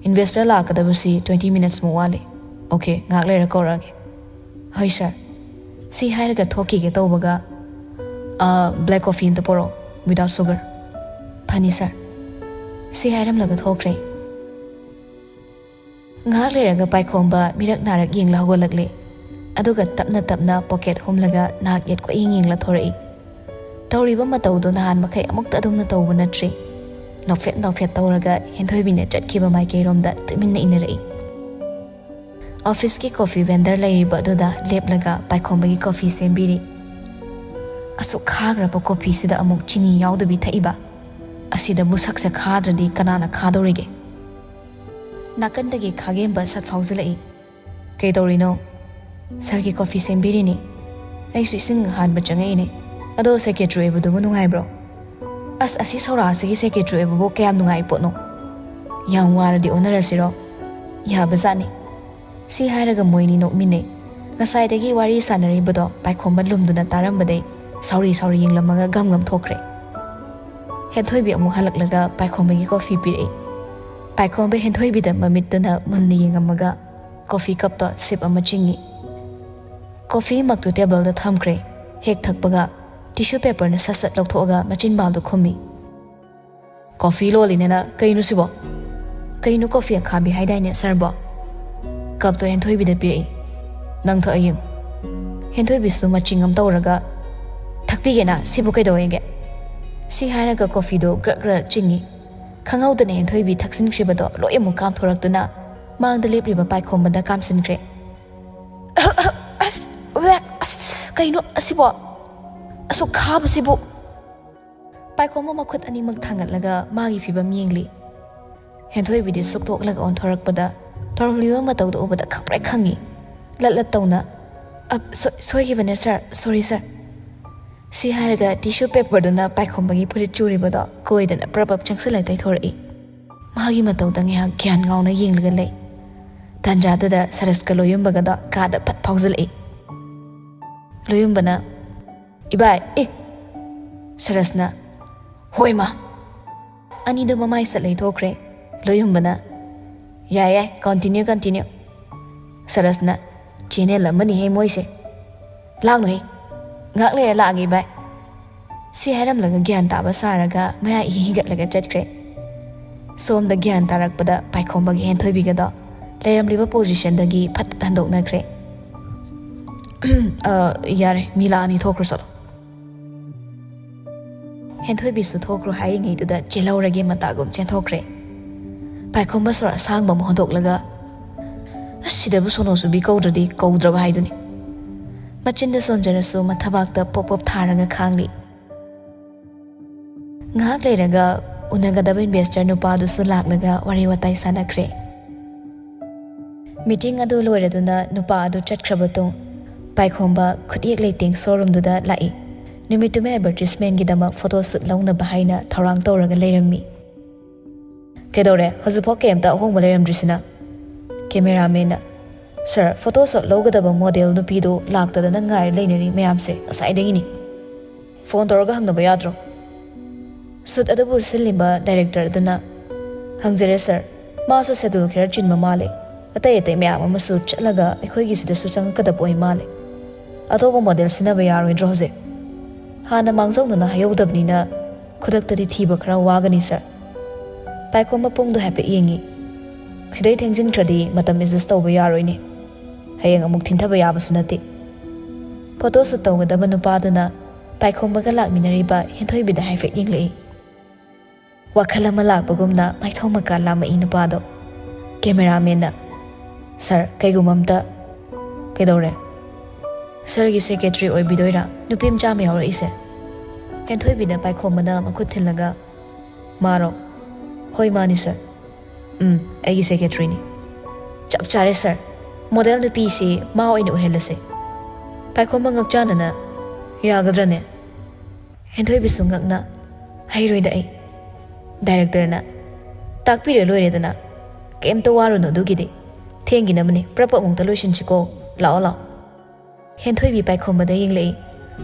ꯏꯟꯚꯦꯁꯇꯔ ꯂꯥꯛꯀꯗꯕꯁꯤ 20 ꯃꯤꯅꯠꯁꯃꯨꯛ ꯋꯥꯠꯂꯤ꯫ ꯑꯣꯀꯦ ꯉꯥꯏꯍꯥꯛ ꯂꯩꯔ ꯀꯧꯔꯛꯑꯒꯦ꯫ ꯍꯣꯏ ꯁꯔ꯫ ꯁꯤ ꯍꯥꯏꯔꯒ ꯊꯣꯛꯈꯤꯒꯦ ꯇꯧꯕꯒ ꯕ꯭ꯂꯦꯛ ꯀꯣꯐꯤ ꯑꯝꯇ ꯄꯣꯔꯛꯑꯣ ꯋꯤꯗꯥꯎꯠ ꯁꯨꯒꯔ꯫ ꯐꯅꯤ ꯁꯔ꯫ ꯁꯤ ꯍꯥꯏꯔꯝꯂꯒ ꯊꯣꯛꯈ꯭ꯔꯦ꯫ ꯉꯥꯏꯍꯥꯛ ꯂꯩꯔꯒ ꯄꯥꯏꯈꯣꯝꯕ ꯃꯤꯔꯛ ꯅꯥꯔꯛ ꯌꯦꯡꯂ ꯍꯧꯒꯠꯂꯛꯂꯦ꯫ ꯑꯗꯨꯒ ꯇꯞꯅ ꯄꯣꯀꯦꯠ ꯍꯨꯝꯂꯒ ꯅꯍꯥꯛ ꯌꯦꯠ ꯀꯣꯏꯌꯦꯡ ꯌꯦꯡꯂ ꯊꯣꯔꯛꯏ꯫ ꯇꯧꯔꯤꯕ ꯃꯇꯧꯗꯣ ꯅꯍꯥꯟ ꯃꯈꯩ ꯑꯃꯨꯛꯇ ꯑꯗꯨꯝꯅ ꯇꯧꯕ ꯅꯠꯇ꯭ꯔꯤ꯫ ꯅꯣꯛꯐꯦꯠ ꯇꯧꯔꯒ ꯍꯦꯟꯊꯣꯏꯕꯤꯅ ꯆꯠꯈꯤꯕ ꯃꯥꯏꯀꯩꯔꯣꯝꯗ ꯇꯨꯃꯤꯟꯅ ꯏꯟꯅꯔꯛꯏ꯫ ꯑꯣꯐꯤꯁꯀꯤ ꯀꯣꯐꯤ ꯚꯦꯟꯗꯔ ꯂꯩꯔꯤꯕ ꯑꯗꯨꯗ ꯂꯦꯞꯂꯒ ꯄꯥꯏꯈꯣꯝꯕꯒꯤ ꯀꯣꯐꯤ ꯁꯦꯝꯕꯤꯔꯤ꯫ ꯑꯁꯨꯛ ꯈꯥꯈ꯭ꯔꯕ ꯀꯣꯐꯤꯁꯤꯗ ꯑꯃꯨꯛ ꯆꯤꯅꯤ ꯌꯥꯎꯗꯕꯤ ꯊꯛꯏꯕ꯫ ꯑꯁꯤꯗꯕꯨ ꯁꯛꯁꯦ ꯈꯥꯗ꯭ꯔꯗꯤ ꯀꯅꯥꯅ ꯈꯥꯗꯧꯔꯤꯒꯦ? ꯅꯥꯀꯟꯗꯒꯤ ꯈꯥꯒꯦꯝꯕ ꯁꯠ ꯐꯥꯎꯖꯤꯜꯂꯛꯏ꯫ ꯀꯩꯗꯧꯔꯤꯅꯣ? ꯁꯔꯒꯤ ꯀꯣꯐꯤ ꯁꯦꯝꯕꯤꯔꯤꯅꯤ꯫ ꯑꯩꯁꯨ ꯏꯁꯤꯡ ꯍꯥꯟꯕ ꯆꯪꯉꯛꯏꯅꯦ꯫ ꯑꯗꯣ ꯁꯦꯀ꯭ꯔꯦꯇ꯭ꯔꯤ ꯑꯣꯏꯕꯗꯨꯕꯨ ꯅꯨꯡꯉꯥꯏꯕ꯭ꯔꯣ? ꯑꯁꯤ ꯁꯧꯔꯥꯁꯤꯒꯤ ꯁꯦꯀ꯭ꯔꯦꯇ꯭ꯔꯤ ꯑꯣꯏꯕꯕꯨ ꯀꯌꯥꯝ ꯅꯨꯡꯉꯥꯏ ꯄꯣꯠꯅꯣ ꯌꯥꯝ ꯋꯥꯔꯗꯤ ꯑꯣꯟꯅꯔꯁꯤꯔꯣ ꯌꯥꯕꯖꯥꯠꯅꯤ ꯁꯤ ꯍꯥꯏꯔꯒ ꯃꯣꯏꯅꯤ ꯅꯣꯛꯃꯤꯟꯅꯩ ꯉꯁꯥꯏꯗꯒꯤ ꯋꯥꯔꯤ ꯁꯥꯟꯅꯔꯤꯕꯗꯣ ꯄꯥꯏꯈꯣꯝꯕ ꯂꯨꯝꯗꯨꯅ ꯇꯥꯔꯝꯕꯗꯩ ꯁꯥꯎꯔꯤ ꯌꯦꯡꯂꯝꯃꯒ ꯒꯝ ꯊꯣꯛꯈ꯭ꯔꯦ ꯍꯦꯟꯊꯣꯏꯕꯤ ꯑꯃꯨꯛ ꯍꯜꯂꯛꯂꯒ ꯄꯥꯏꯈꯣꯝꯕꯒꯤ ꯀꯣꯐꯤ ꯄꯤꯔꯛꯏ ꯄꯥꯏꯈꯣꯝꯕ ꯍꯦꯟꯊꯣꯏꯕꯤꯗ ꯃꯃꯤꯠꯇꯨꯅ ꯃꯨꯟꯅ ꯌꯦꯡꯉꯝꯃꯒ ꯀꯣꯐꯤ ꯀꯞꯇꯣ ꯁꯤꯞ ꯑꯃ ꯆꯤꯡꯉꯤ ꯀꯣꯐꯤꯃꯛꯇꯨ ꯇꯦꯕꯜꯗ ꯊꯝꯈ꯭ꯔꯦ ꯍꯦꯛ ꯊꯛꯄꯒ ꯇꯤꯁꯨ ꯄꯦꯄꯔꯅ ꯁꯠ ꯂꯧꯊꯣꯛꯑꯒ ꯃꯆꯤꯟꯕꯥꯜꯗꯣ ꯈꯨꯝꯃꯤ ꯀꯣꯐꯤ ꯂꯣꯜꯂꯤꯅꯦꯅ ꯀꯩꯅꯣ ꯁꯤꯕꯣ ꯀꯩꯅꯣ ꯀꯣꯐꯤ ꯑꯈꯥꯕꯤ ꯍꯥꯏꯗꯥꯏꯅꯦ ꯁꯔꯕꯣ ꯀꯞꯇꯣ ꯍꯦꯟꯊꯣꯏꯕꯤꯗ ꯄꯤꯔꯛꯏ ꯅꯪ ꯊꯛꯑ ꯌꯦꯡꯉꯨ ꯍꯦꯟꯊꯣꯏꯕꯤꯁꯨ ꯃꯆꯤꯡ ꯑꯃ ꯇꯧꯔꯒ ꯊꯛꯄꯤꯒꯦꯅ ꯁꯤꯕꯨ ꯀꯩꯗꯧꯋꯦꯒꯦ ꯁꯤ ꯍꯥꯏꯔꯒ ꯀꯣꯐꯤꯗꯣ ꯒ꯭ꯔ ꯆꯤꯡꯉꯤ ꯈꯪꯍꯧꯗꯅ ꯍꯦꯟꯊꯣꯏꯕꯤ ꯊꯛꯆꯤꯟꯈ꯭ꯔꯤꯕꯗꯣ ꯂꯣꯏ ꯑꯃꯨꯛ ꯀꯥꯝꯊꯣꯔꯛꯇꯨꯅ ꯃꯥꯡꯗ ꯂꯦꯞꯂꯤꯕ ꯄꯥꯏꯈꯣꯝꯕꯗ ꯀꯥꯝꯁꯤꯟꯈ꯭ꯔꯦ ꯀꯩꯅꯣ ꯑꯁꯤꯕꯣ ꯑꯁꯨꯛ ꯈꯥꯕꯁꯤꯕꯨ ꯄꯥꯏꯈꯣꯝꯕ ꯃꯈꯨꯠ ꯑꯅꯤꯃꯛ ꯊꯥꯡꯒꯠꯂꯒ ꯃꯥꯒꯤ ꯐꯤꯕꯝ ꯌꯦꯡꯂꯤ ꯍꯦꯟꯊꯣꯏꯕꯤꯗꯤ ꯁꯨꯛꯇꯣꯛꯂꯒ ꯑꯣꯟꯊꯣꯔꯛꯄꯗ ꯇꯧꯔꯝꯂꯤꯕ ꯃꯇꯧꯗꯣ ꯎꯕꯗ ꯈꯪꯄ꯭ꯔꯦꯛ ꯈꯪꯉꯤ ꯂꯠ ꯇꯧꯅ ꯁꯣꯏꯈꯤꯕꯅꯦ ꯁꯥꯔ ꯁꯣꯔꯤ ꯁꯥꯔ ꯁꯤ ꯍꯥꯏꯔꯒ ꯇꯤꯁꯨ ꯄꯦꯄꯔꯗꯨꯅ ꯄꯥꯏꯈꯣꯝꯕꯒꯤ ꯐꯨꯔꯤꯠ ꯆꯨꯔꯤꯕꯗꯣ ꯀꯣꯏꯗꯅ ꯄ꯭ꯔꯞ ꯆꯪꯁꯤꯜꯂ ꯇꯩꯊꯣꯔꯛꯏ ꯃꯥꯒꯤ ꯃꯇꯧꯗ ꯉꯥꯏꯍꯥꯛ ꯒ꯭ꯌꯥꯟ ꯉꯥꯎꯅ ꯌꯦꯡꯂꯒ ꯂꯩ ꯇꯥꯟꯖꯥꯗꯨꯗ ꯁꯔꯁꯀ ꯂꯣꯌꯨꯝꯕꯒꯗꯣ ꯀꯥꯗ ꯐꯠ ꯐꯥꯎꯖꯤꯜꯂꯛꯏ ꯂꯣꯌꯨꯝꯕꯅ ꯏꯕꯥꯏ ꯁꯔꯁꯅ ꯍꯣꯏ ꯃꯥ ꯑꯅꯤꯗꯣ ꯃꯃꯥꯏ ꯁꯠ ꯂꯩꯊꯣꯛꯈ꯭ꯔꯦ ꯂꯣꯌꯨꯝꯕꯅ ꯌꯥꯏ ꯀꯟꯇꯤꯅ꯭ꯌꯨ ꯁꯔꯁꯅ ꯆꯦꯅꯦꯜ ꯑꯃꯅꯤꯍꯦ ꯃꯣꯏꯁꯦ ꯂꯥꯛꯅꯨꯍꯦ ꯉꯥꯛ ꯂꯩꯔ ꯂꯥꯛꯑꯒꯦ ꯏꯕꯥꯏ ꯁꯤ ꯍꯥꯏꯔꯝꯂꯒ ꯒ꯭ꯌꯥꯟ ꯇꯥꯕ ꯁꯥꯔꯒ ꯃꯌꯥ ꯍꯤꯒꯠꯂꯒ ꯆꯠꯈ꯭ꯔꯦ ꯁꯣꯝꯗ ꯒ꯭ꯌꯥꯟ ꯇꯥꯔꯛꯄꯗ ꯄꯥꯏꯈꯣꯝꯕꯒꯤ ꯍꯦꯟꯊꯣꯏꯕꯤꯒꯗꯣ ꯂꯩꯔꯝꯂꯤꯕ ꯄꯣꯖꯤꯁꯟꯗꯒꯤ ꯐꯠ ꯍꯟꯗꯣꯛꯅꯈ꯭ꯔꯦ ꯌꯥꯔꯦ ꯃꯤ ꯂꯥꯛꯑꯅꯤ ꯊꯣꯛꯈ꯭ꯔꯣ ꯆꯠꯂꯣ ꯍꯦꯟꯊꯣꯏꯕꯤꯁꯨ ꯊꯣꯛꯈ꯭ꯔꯣ ꯍꯥꯏꯔꯤꯉꯩꯗꯨꯗ ꯆꯦꯜꯍꯧꯔꯒꯦ ꯃꯇꯥꯒꯨꯝ ꯆꯦꯟꯊꯣꯛꯈ꯭ꯔꯦ ꯄꯥꯏꯈꯣꯝꯕ ꯁꯣꯔ ꯑꯁꯥꯡꯕ ꯑꯃ ꯍꯣꯟꯗꯣꯛꯂꯒ ꯁꯤꯗꯕꯨ ꯁꯣꯅꯣꯁꯨꯕꯤ ꯀꯧꯗ꯭ꯔꯗꯤ ꯀꯧꯗ꯭ꯔꯕ ꯍꯥꯏꯗꯨꯅꯤ ꯃꯆꯤꯟꯗ ꯁꯣꯟꯖꯔꯁꯨ ꯃꯊꯕꯥꯛꯇ ꯄꯣꯞ ꯊꯥꯔꯒ ꯈꯥꯡꯂꯤ ꯉꯥꯏꯍꯥꯛ ꯂꯩꯔꯒ ꯎꯅꯒꯗꯕ ꯏꯟꯚꯦꯁꯇꯔ ꯅꯨꯄꯥꯗꯨꯁꯨ ꯂꯥꯛꯂꯒ ꯋꯥꯔꯤ ꯋꯥꯇꯥꯏ ꯁꯥꯟꯅꯈ꯭ꯔꯦ ꯃꯤꯇꯤꯡ ꯑꯗꯨ ꯂꯣꯏꯔꯗꯨꯅ ꯅꯨꯄꯥ ꯑꯗꯨ ꯆꯠꯈ꯭ꯔꯕ ꯃꯇꯨꯡ ꯄꯥꯏꯈꯣꯝꯕ ꯈꯨꯠꯌꯦꯛ ꯂꯩꯇꯦꯡ ꯁꯣꯔꯨꯝꯗꯨꯗ ꯂꯥꯛꯏ ꯅꯨꯃꯤꯠꯇꯨꯃ ꯑꯦꯗꯚꯔꯇꯤꯁꯃꯦꯟꯒꯤꯗꯃꯛ ꯐꯣꯇꯣꯁꯨꯠ ꯂꯧꯅꯕ ꯍꯥꯏꯅ ꯊꯧꯔꯥꯡ ꯇꯧꯔꯒ ꯂꯩꯔꯝꯃꯤ ꯀꯩꯗꯧꯔꯦ ꯍꯧꯖꯤꯛꯐꯥꯎ ꯀꯩꯝꯇ ꯑꯍꯣꯡꯕ ꯂꯩꯔꯝꯗ꯭ꯔꯤꯁꯤꯅ ꯀꯦꯃꯦꯔꯥꯃꯦꯟꯅ ꯁꯥꯔ ꯐꯣꯇꯣꯁꯨꯠ ꯂꯧꯒꯗꯕ ꯃꯣꯗꯦꯜ ꯅꯨꯄꯤꯗꯨ ꯂꯥꯛꯇꯗꯅ ꯉꯥꯏꯔ ꯂꯩꯅꯔꯤ ꯃꯌꯥꯝꯁꯦ ꯉꯁꯥꯏꯗꯒꯤꯅꯤ ꯐꯣꯟ ꯇꯧꯔꯒ ꯍꯪꯅꯕ ꯌꯥꯗ꯭ꯔꯣ ꯁꯨꯠ ꯑꯗꯨꯕꯨ ꯁꯤꯜꯂꯤꯕ ꯗꯥꯏꯔꯦꯛꯇꯔ ꯑꯗꯨꯅ ꯍꯪꯖꯔꯦ ꯁꯥꯔ ꯃꯥꯁꯨ ꯁꯦꯗꯨꯜ ꯈꯔ ꯆꯤꯟꯕ ꯃꯥꯜꯂꯦ ꯑꯇꯩ ꯃꯌꯥꯝ ꯑꯃꯁꯨ ꯆꯠꯂꯒ ꯑꯩꯈꯣꯏꯒꯤꯁꯤꯗꯁꯨ ꯆꯪꯉꯛꯀꯗꯕ ꯑꯣꯏ ꯃꯥꯜꯂꯦ ꯑꯇꯣꯞꯄ ꯃꯣꯗꯦꯜ ꯁꯤꯟꯅꯕ ꯌꯥꯔꯣꯏꯗ꯭ꯔꯣ ꯍꯧꯖꯤꯛ ꯍꯥꯟꯅ ꯃꯥꯡꯖꯧꯅꯅ ꯍꯥꯏꯍꯧꯗꯕꯅꯤꯅ ꯈꯨꯗꯛꯇꯗꯤ ꯊꯤꯕ ꯈꯔ ꯋꯥꯒꯅꯤ ꯁꯥꯔ ꯄꯥꯏꯈꯣꯝꯕ ꯄꯨꯡꯗꯣ ꯍꯥꯏꯐꯦꯠ ꯌꯦꯡꯉꯤ ꯁꯤꯗꯩ ꯊꯦꯡꯖꯤꯟꯈ꯭ꯔꯗꯤ ꯃꯇꯝ ꯑꯦꯗꯖꯁ ꯇꯧꯕ ꯌꯥꯔꯣꯏꯅꯦ ꯍꯌꯦꯡ ꯑꯃꯨꯛ ꯊꯤꯟꯊꯕ ꯌꯥꯕꯁꯨ ꯅꯠꯇꯦ ꯐꯣꯇꯣꯁꯨꯠ ꯇꯧꯒꯗꯕ ꯅꯨꯄꯥꯗꯨꯅ ꯄꯥꯏꯈꯣꯝꯕꯒ ꯂꯥꯛꯃꯤꯟꯅꯔꯤꯕ ꯍꯦꯟꯊꯣꯏꯕꯤꯗ ꯍꯥꯏꯐꯦꯠ ꯌꯦꯡꯂꯛꯏ ꯋꯥꯈꯜ ꯑꯃ ꯂꯥꯛꯄꯒꯨꯝꯅ ꯃꯥꯏꯊꯣꯡ ꯃꯀꯥ ꯂꯥꯝꯃꯛꯏ ꯅꯨꯄꯥꯗꯣ ꯀꯦꯃꯦꯔꯥꯃꯦꯟꯅ ꯁꯥꯔ ꯀꯩꯒꯨꯝꯕ ꯑꯝꯇ ꯀꯩꯗꯧꯔꯦ ꯁꯥꯔꯒꯤ ꯁꯦꯀ꯭ꯔꯦꯇ꯭ꯔꯤ ꯑꯣꯏꯕꯤꯗꯣꯏꯔꯥ ꯅꯨꯄꯤ ꯃꯆꯥ ꯑꯃ ꯌꯥꯎꯔꯛꯏꯁꯦ ꯍꯦꯟꯊꯣꯏꯕꯤꯗ ꯄꯥꯏꯈꯣꯝꯕꯅ ꯃꯈꯨꯠ ꯊꯤꯜꯂꯒ ꯃꯥꯔꯣ ꯍꯣꯏ ꯃꯥꯅꯤ ꯁꯥꯔ ꯑꯩꯒꯤ ꯁꯦꯀ꯭ꯔꯦꯇ꯭ꯔꯤꯅꯤ ꯆꯞ ꯆꯥꯔꯦ ꯁꯥꯔ ꯃꯣꯗꯦꯜ ꯅꯨꯄꯤꯁꯤ ꯃꯥ ꯑꯣꯏꯅ ꯑꯣꯏꯍꯜꯂꯁꯦ ꯄꯥꯏꯈꯣꯝꯕ ꯉꯛꯆꯥꯅꯅ ꯌꯥꯒꯗ꯭ꯔꯅꯦ ꯍꯦꯟꯊꯣꯏꯕꯤꯁꯨ ꯉꯛꯅ ꯍꯩꯔꯣꯏꯗ ꯑꯩ ꯗꯥꯏꯔꯦꯛꯇꯔꯅ ꯇꯥꯛꯄꯤꯔ ꯂꯣꯏꯔꯦꯗꯅ ꯀꯩꯝꯇ ꯋꯥꯔꯨꯅꯨ ꯑꯗꯨꯒꯤꯗꯤ ꯊꯦꯡꯒꯤꯅꯕꯅꯤ ꯄ꯭ꯔꯞ ꯑꯃꯨꯛꯇ ꯂꯣꯏꯁꯤꯟꯁꯤꯀꯣ ꯂꯥꯛꯑꯣ ꯍꯦꯟꯊꯣꯏꯕꯤ ꯄꯥꯏꯈꯣꯝꯕꯗ ꯌꯦꯡꯂꯛꯏ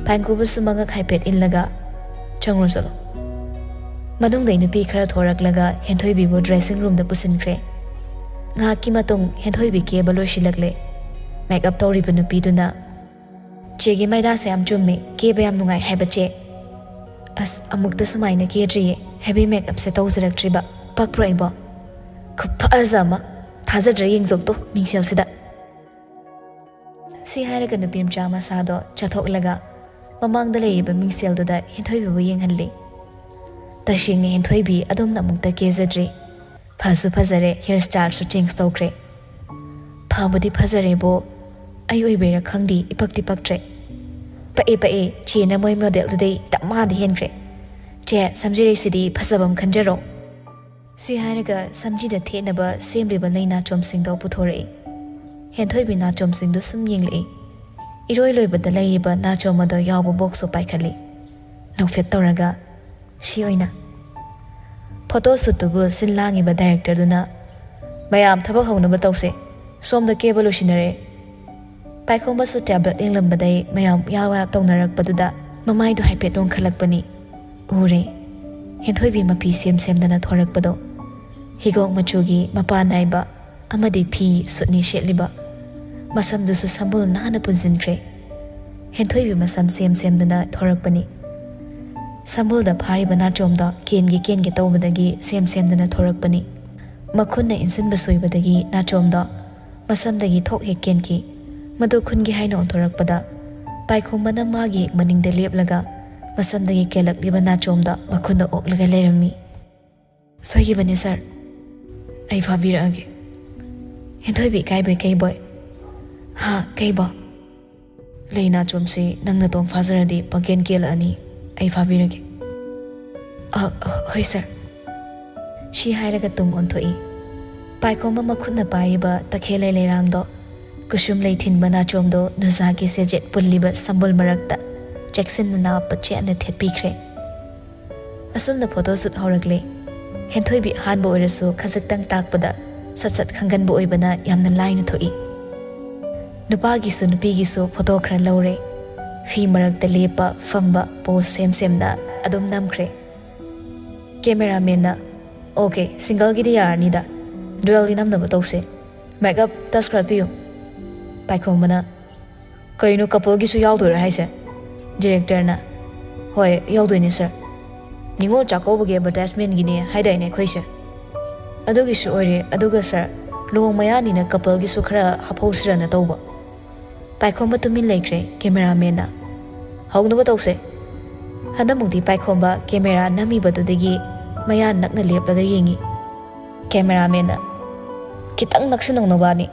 ꯄꯥꯏꯈꯣꯝꯕꯁꯨ ꯃꯉꯛ ꯍꯥꯏꯐꯦꯠ ꯏꯜꯂꯒ ꯆꯪꯉꯨ ꯆꯠꯂꯣ ꯃꯅꯨꯡꯗꯩ ꯅꯨꯄꯤ ꯈꯔ ꯊꯣꯔꯛꯂꯒ ꯍꯦꯟꯊꯣꯏꯕꯤꯕꯨ ꯗ꯭ꯔꯦꯁꯤꯡ ꯔꯨꯝꯗ ꯄꯨꯁꯤꯟꯈ꯭ꯔꯦ ꯉꯥꯏꯍꯥꯛꯀꯤ ꯃꯇꯨꯡ ꯍꯦꯟꯊꯣꯏꯕꯤ ꯀꯦꯕ ꯂꯣꯏꯁꯤꯜꯂꯛꯂꯦ ꯃꯦꯀꯞ ꯇꯧꯔꯤꯕ ꯅꯨꯄꯤꯗꯨꯅ ꯆꯦꯒꯤ ꯃꯩꯗꯥꯁꯦ ꯌꯥꯝ ꯆꯨꯝꯃꯦ ꯀꯦꯕ ꯌꯥꯝ ꯅꯨꯡꯉꯥꯏ ꯍꯥꯏꯕ ꯆꯦ ꯑꯁ ꯑꯃꯨꯛꯇ ꯁꯨꯃꯥꯏꯅ ꯀꯦꯗ꯭ꯔꯤꯌꯦ ꯍꯦꯚꯤ ꯃꯦꯀꯞꯁꯦ ꯇꯧꯖꯔꯛꯇ꯭ꯔꯤꯕ ꯄꯛꯄ꯭ꯔꯣ ꯑꯩꯕꯣ ꯈꯨꯐꯖ ꯑꯃ ꯊꯥꯖꯗ꯭ꯔꯦ ꯌꯦꯡꯖꯧꯇꯣ ꯃꯤꯡꯁꯦꯜꯁꯤꯗ ꯁꯤ ꯍꯥꯏꯔꯒ ꯅꯨꯄꯤ ꯃꯆꯥ ꯃꯁꯥꯗꯣ ꯆꯠꯊꯣꯛꯂꯒ ꯃꯃꯥꯡꯗ ꯂꯩꯔꯤꯕ ꯃꯤꯡꯁꯦꯜꯗꯨꯗ ꯍꯦꯟꯊꯣꯏꯕꯤꯕꯨ ꯌꯦꯡꯍꯜꯂꯤ ꯇꯁꯦꯡꯅ ꯍꯦꯟꯊꯣꯏꯕꯤ ꯑꯗꯣꯝꯅ ꯑꯃꯨꯛꯇ ꯀꯦꯖꯗ꯭ꯔꯤ ꯐꯁꯨ ꯐꯖꯔꯦ ꯍꯤꯌꯔ ꯁ꯭ꯇꯥꯏꯜꯁꯨ ꯆꯦꯟꯖ ꯇꯧꯈ꯭ꯔꯦ ꯐꯕꯨꯗꯤ ꯐꯖꯔꯦꯕꯣ ꯑꯩ ꯑꯣꯏꯕꯩꯔꯥ ꯈꯪꯗꯦ ꯏꯄꯛꯇꯤ ꯄꯛꯇ꯭ꯔꯦ ꯄꯛꯑꯦ ꯆꯦꯅ ꯃꯣꯏ ꯃꯣꯗꯦꯜꯗꯨꯗꯩ ꯗꯃꯥꯗ ꯍꯦꯟꯈ꯭ꯔꯦ ꯆꯦ ꯁꯝꯖꯤꯔꯩꯁꯤꯗꯤ ꯐꯖꯕꯝ ꯈꯟꯖꯔꯣ ꯁꯤ ꯍꯥꯏꯔꯒ ꯁꯝꯖꯤꯗ ꯊꯦꯠꯅꯕ ꯁꯦꯝꯂꯤꯕ ꯂꯩ ꯅꯥꯆꯣꯝꯁꯤꯡꯗꯣ ꯄꯨꯊꯣꯔꯛꯏ ꯍꯦꯟꯊꯣꯏꯕꯤ ꯅꯥꯆꯣꯝꯁꯤꯡꯗꯨ ꯁꯨꯝ ꯌꯦꯡꯂꯛꯏ ꯏꯔꯣꯏ ꯂꯣꯏꯕꯗ ꯂꯩꯔꯤꯕ ꯅꯥꯆꯣꯝ ꯑꯗꯣ ꯌꯥꯎꯕ ꯕꯣꯛꯁꯁꯨ ꯄꯥꯏꯈꯠꯂꯤ ꯅꯣꯛꯐꯦꯠ ꯇꯧꯔꯒ ꯁꯤ ꯑꯣꯏꯅ ꯐꯣꯇꯣ ꯁꯨꯠꯇꯨꯕꯨ ꯁꯤꯟ ꯂꯥꯡꯉꯤꯕ ꯗꯥꯏꯔꯦꯛꯇꯔꯗꯨꯅ ꯃꯌꯥꯝ ꯊꯕꯛ ꯍꯧꯅꯕ ꯇꯧꯁꯦ ꯁꯣꯝꯗ ꯀꯦꯕ ꯂꯣꯏꯁꯤꯟꯅꯔꯦ ꯄꯥꯏꯈꯣꯝꯕꯁꯨ ꯇꯦꯕ꯭ꯂꯦꯠ ꯌꯦꯡꯂꯝꯕꯗꯩ ꯃꯌꯥꯝ ꯌꯥꯋꯥ ꯇꯧꯅꯔꯛꯄꯗꯨꯗ ꯃꯃꯥꯏꯗꯣ ꯍꯥꯏꯐꯦꯠ ꯂꯣꯡꯈꯠꯂꯛꯄꯅꯤ ꯎꯔꯦ ꯍꯦꯟꯊꯣꯏꯕꯤ ꯃꯄꯤ ꯁꯦꯝꯗꯅ ꯊꯣꯔꯛꯄꯗꯣ ꯍꯤꯒꯣꯛ ꯃꯆꯨꯒꯤ ꯃꯄꯥꯟ ꯅꯥꯏꯕ ꯑꯃꯗꯤ ꯐꯤ ꯁꯨꯠꯅꯤ ꯁꯦꯠꯂꯤꯕ ꯃꯁꯝꯗꯨꯁꯨ ꯁꯝꯕꯨꯜ ꯅꯥꯟꯅ ꯄꯨꯟꯁꯤꯟꯈ꯭ꯔꯦ ꯍꯦꯟꯊꯣꯏꯕꯤ ꯃꯁꯝ ꯁꯦꯝꯗꯅ ꯊꯣꯔꯛꯄꯅꯤ ꯁꯝꯕꯨꯜꯗ ꯐꯥꯔꯤꯕ ꯅꯥꯆꯣꯝꯗ ꯀꯦꯟꯒꯦ ꯇꯧꯕꯗꯒꯤ ꯁꯦꯝꯗꯅ ꯊꯣꯔꯛꯄꯅꯤ ꯃꯈꯨꯟꯅ ꯏꯟꯁꯤꯟꯕ ꯁꯣꯏꯕꯗꯒꯤ ꯅꯥꯆꯣꯝꯗ ꯃꯁꯝꯗꯒꯤ ꯊꯣꯛ ꯍꯦꯛ ꯀꯦꯟꯈꯤ ꯃꯗꯨ ꯈꯨꯟꯒꯤ ꯍꯥꯏꯅ ꯑꯣꯟꯊꯣꯔꯛꯄꯗ ꯄꯥꯏꯈꯣꯝꯕꯅ ꯃꯥꯒꯤ ꯍꯦꯛ ꯃꯅꯤꯡꯗ ꯂꯦꯞꯂꯒ ꯃꯁꯝꯗꯒꯤ ꯀꯦꯜꯂꯛꯂꯤꯕ ꯅꯥꯆꯣꯝꯗ ꯃꯈꯨꯟꯗ ꯑꯣꯛꯂꯒ ꯂꯩꯔꯝꯃꯤ ꯁꯣꯏꯈꯤꯕꯅꯤ ꯁꯥꯔ ꯑꯩ ꯐꯥꯕꯤꯔꯛꯑꯒꯦ ꯍꯦꯟꯊꯣꯏꯕꯤ ꯏꯀꯥꯏꯕꯣꯏ ꯀꯩꯕꯣꯏ ꯍꯥ ꯀꯩꯕꯣ ꯂꯩ ꯅꯥꯆꯣꯝꯁꯤ ꯅꯪꯅ ꯇꯣꯝ ꯐꯥꯖꯔꯗꯤ ꯄꯪꯀꯦꯟ ꯀꯦꯜꯂꯛꯑꯅꯤ ꯑꯩ ꯐꯥꯕꯤꯔꯒꯦ ꯍꯣꯏ ꯁꯥꯔ ꯁꯤ ꯍꯥꯏꯔꯒ ꯇꯨꯡ ꯑꯣꯟꯊꯣꯛꯏ ꯄꯥꯏꯈꯣꯝꯕ ꯃꯈꯨꯠꯅ ꯄꯥꯏꯔꯤꯕ ꯇꯈꯦꯜꯂꯩ ꯂꯩꯔꯥꯡꯗꯣ ꯀꯨꯁꯨꯝ ꯂꯩ ꯊꯤꯟꯕ ꯅꯥꯆꯣꯝꯗꯣ ꯅꯨꯖꯥꯒꯤ ꯁꯦꯖꯦꯠ ꯄꯨꯜꯂꯤꯕ ꯁꯝꯕꯨꯜ ꯃꯔꯛꯇ ꯆꯦꯛꯁꯤꯟꯅ ꯅꯥꯞꯄ ꯆꯦꯠꯅ ꯊꯦꯠꯄꯤꯈ꯭ꯔꯦ ꯑꯁꯨꯝꯅ ꯐꯣꯇꯣ ꯁꯨꯠ ꯍꯧꯔꯛꯂꯦ ꯍꯦꯟꯊꯣꯏꯕꯤ ꯑꯍꯥꯟꯕ ꯑꯣꯏꯔꯁꯨ ꯈꯖꯤꯛꯇꯪ ꯇꯥꯛꯄꯗ ꯁꯠ ꯈꯪꯒꯟꯕ ꯑꯣꯏꯕꯅ ꯌꯥꯝꯅ ꯂꯥꯏꯅ ꯊꯣꯛꯏ ꯅꯨꯄꯥꯒꯤꯁꯨ ꯅꯨꯄꯤꯒꯤꯁꯨ ꯐꯣꯇꯣ ꯈꯔ ꯂꯧꯔꯦ ꯐꯤ ꯃꯔꯛꯇ ꯂꯦꯞꯄ ꯐꯝꯕ ꯄꯣꯁ ꯁꯦꯝꯅ ꯑꯗꯨꯝ ꯅꯝꯈ꯭ꯔꯦ ꯀꯦꯃꯦꯔꯥꯃꯦꯟꯅ ꯑꯣꯀꯦ ꯁꯤꯡꯒꯜꯒꯤꯗꯤ ꯌꯥꯔꯅꯤꯗ ꯗꯨꯋꯦꯜꯒꯤ ꯅꯝꯅꯕ ꯇꯧꯁꯦ ꯃꯦꯀꯞ ꯇꯁ ꯈꯔ ꯄꯤꯌꯨ ꯄꯥꯏꯈꯣꯝꯕꯅ ꯀꯩꯅꯣ ꯀꯄꯜꯒꯤꯁꯨ ꯌꯥꯎꯗꯣꯏꯔꯥ ꯍꯥꯏꯁꯦ ꯗꯤꯔꯦꯛꯇꯔꯅ ꯍꯣꯏ ꯌꯥꯎꯗꯣꯏꯅꯦ ꯁꯥꯔ ꯅꯤꯉꯣꯜ ꯆꯥꯛꯀꯧꯕꯒꯤ ꯑꯦꯗꯚꯔꯇꯥꯏꯁꯃꯦꯟꯒꯤꯅꯦ ꯍꯥꯏꯗꯥꯏꯅꯦ ꯑꯩꯈꯣꯏꯁꯦ ꯑꯗꯨꯒꯤꯁꯨ ꯑꯣꯏꯔꯦ ꯑꯗꯨꯒ ꯁꯥꯔ ꯂꯨꯍꯣꯡ ꯃꯌꯥꯅꯤꯅ ꯀꯄꯜꯒꯤꯁꯨ ꯈꯔ ꯍꯥꯞꯍꯧꯁꯤꯔꯅ ꯇꯧꯕ ꯄꯥꯏꯈꯣꯝꯕ ꯇꯨꯃꯤꯟ ꯂꯩꯈ꯭ꯔꯦ ꯀꯦꯃꯦꯔꯥꯃꯦꯟꯅ ꯍꯧꯅꯕ ꯇꯧꯁꯦ ꯍꯟꯗꯛꯃꯨꯛꯇꯤ ꯄꯥꯏꯈꯣꯝꯕ ꯀꯦꯃꯦꯔꯥ ꯅꯝꯃꯤꯕꯗꯨꯗꯒꯤ ꯃꯌꯥ ꯅꯛꯅ ꯂꯦꯞꯂꯒ ꯌꯦꯡꯉꯤ ꯀꯦꯃꯦꯔꯥꯃꯦꯟꯅ ꯈꯤꯇꯪ ꯅꯛꯁꯤꯟꯅꯧꯅꯕꯅꯤ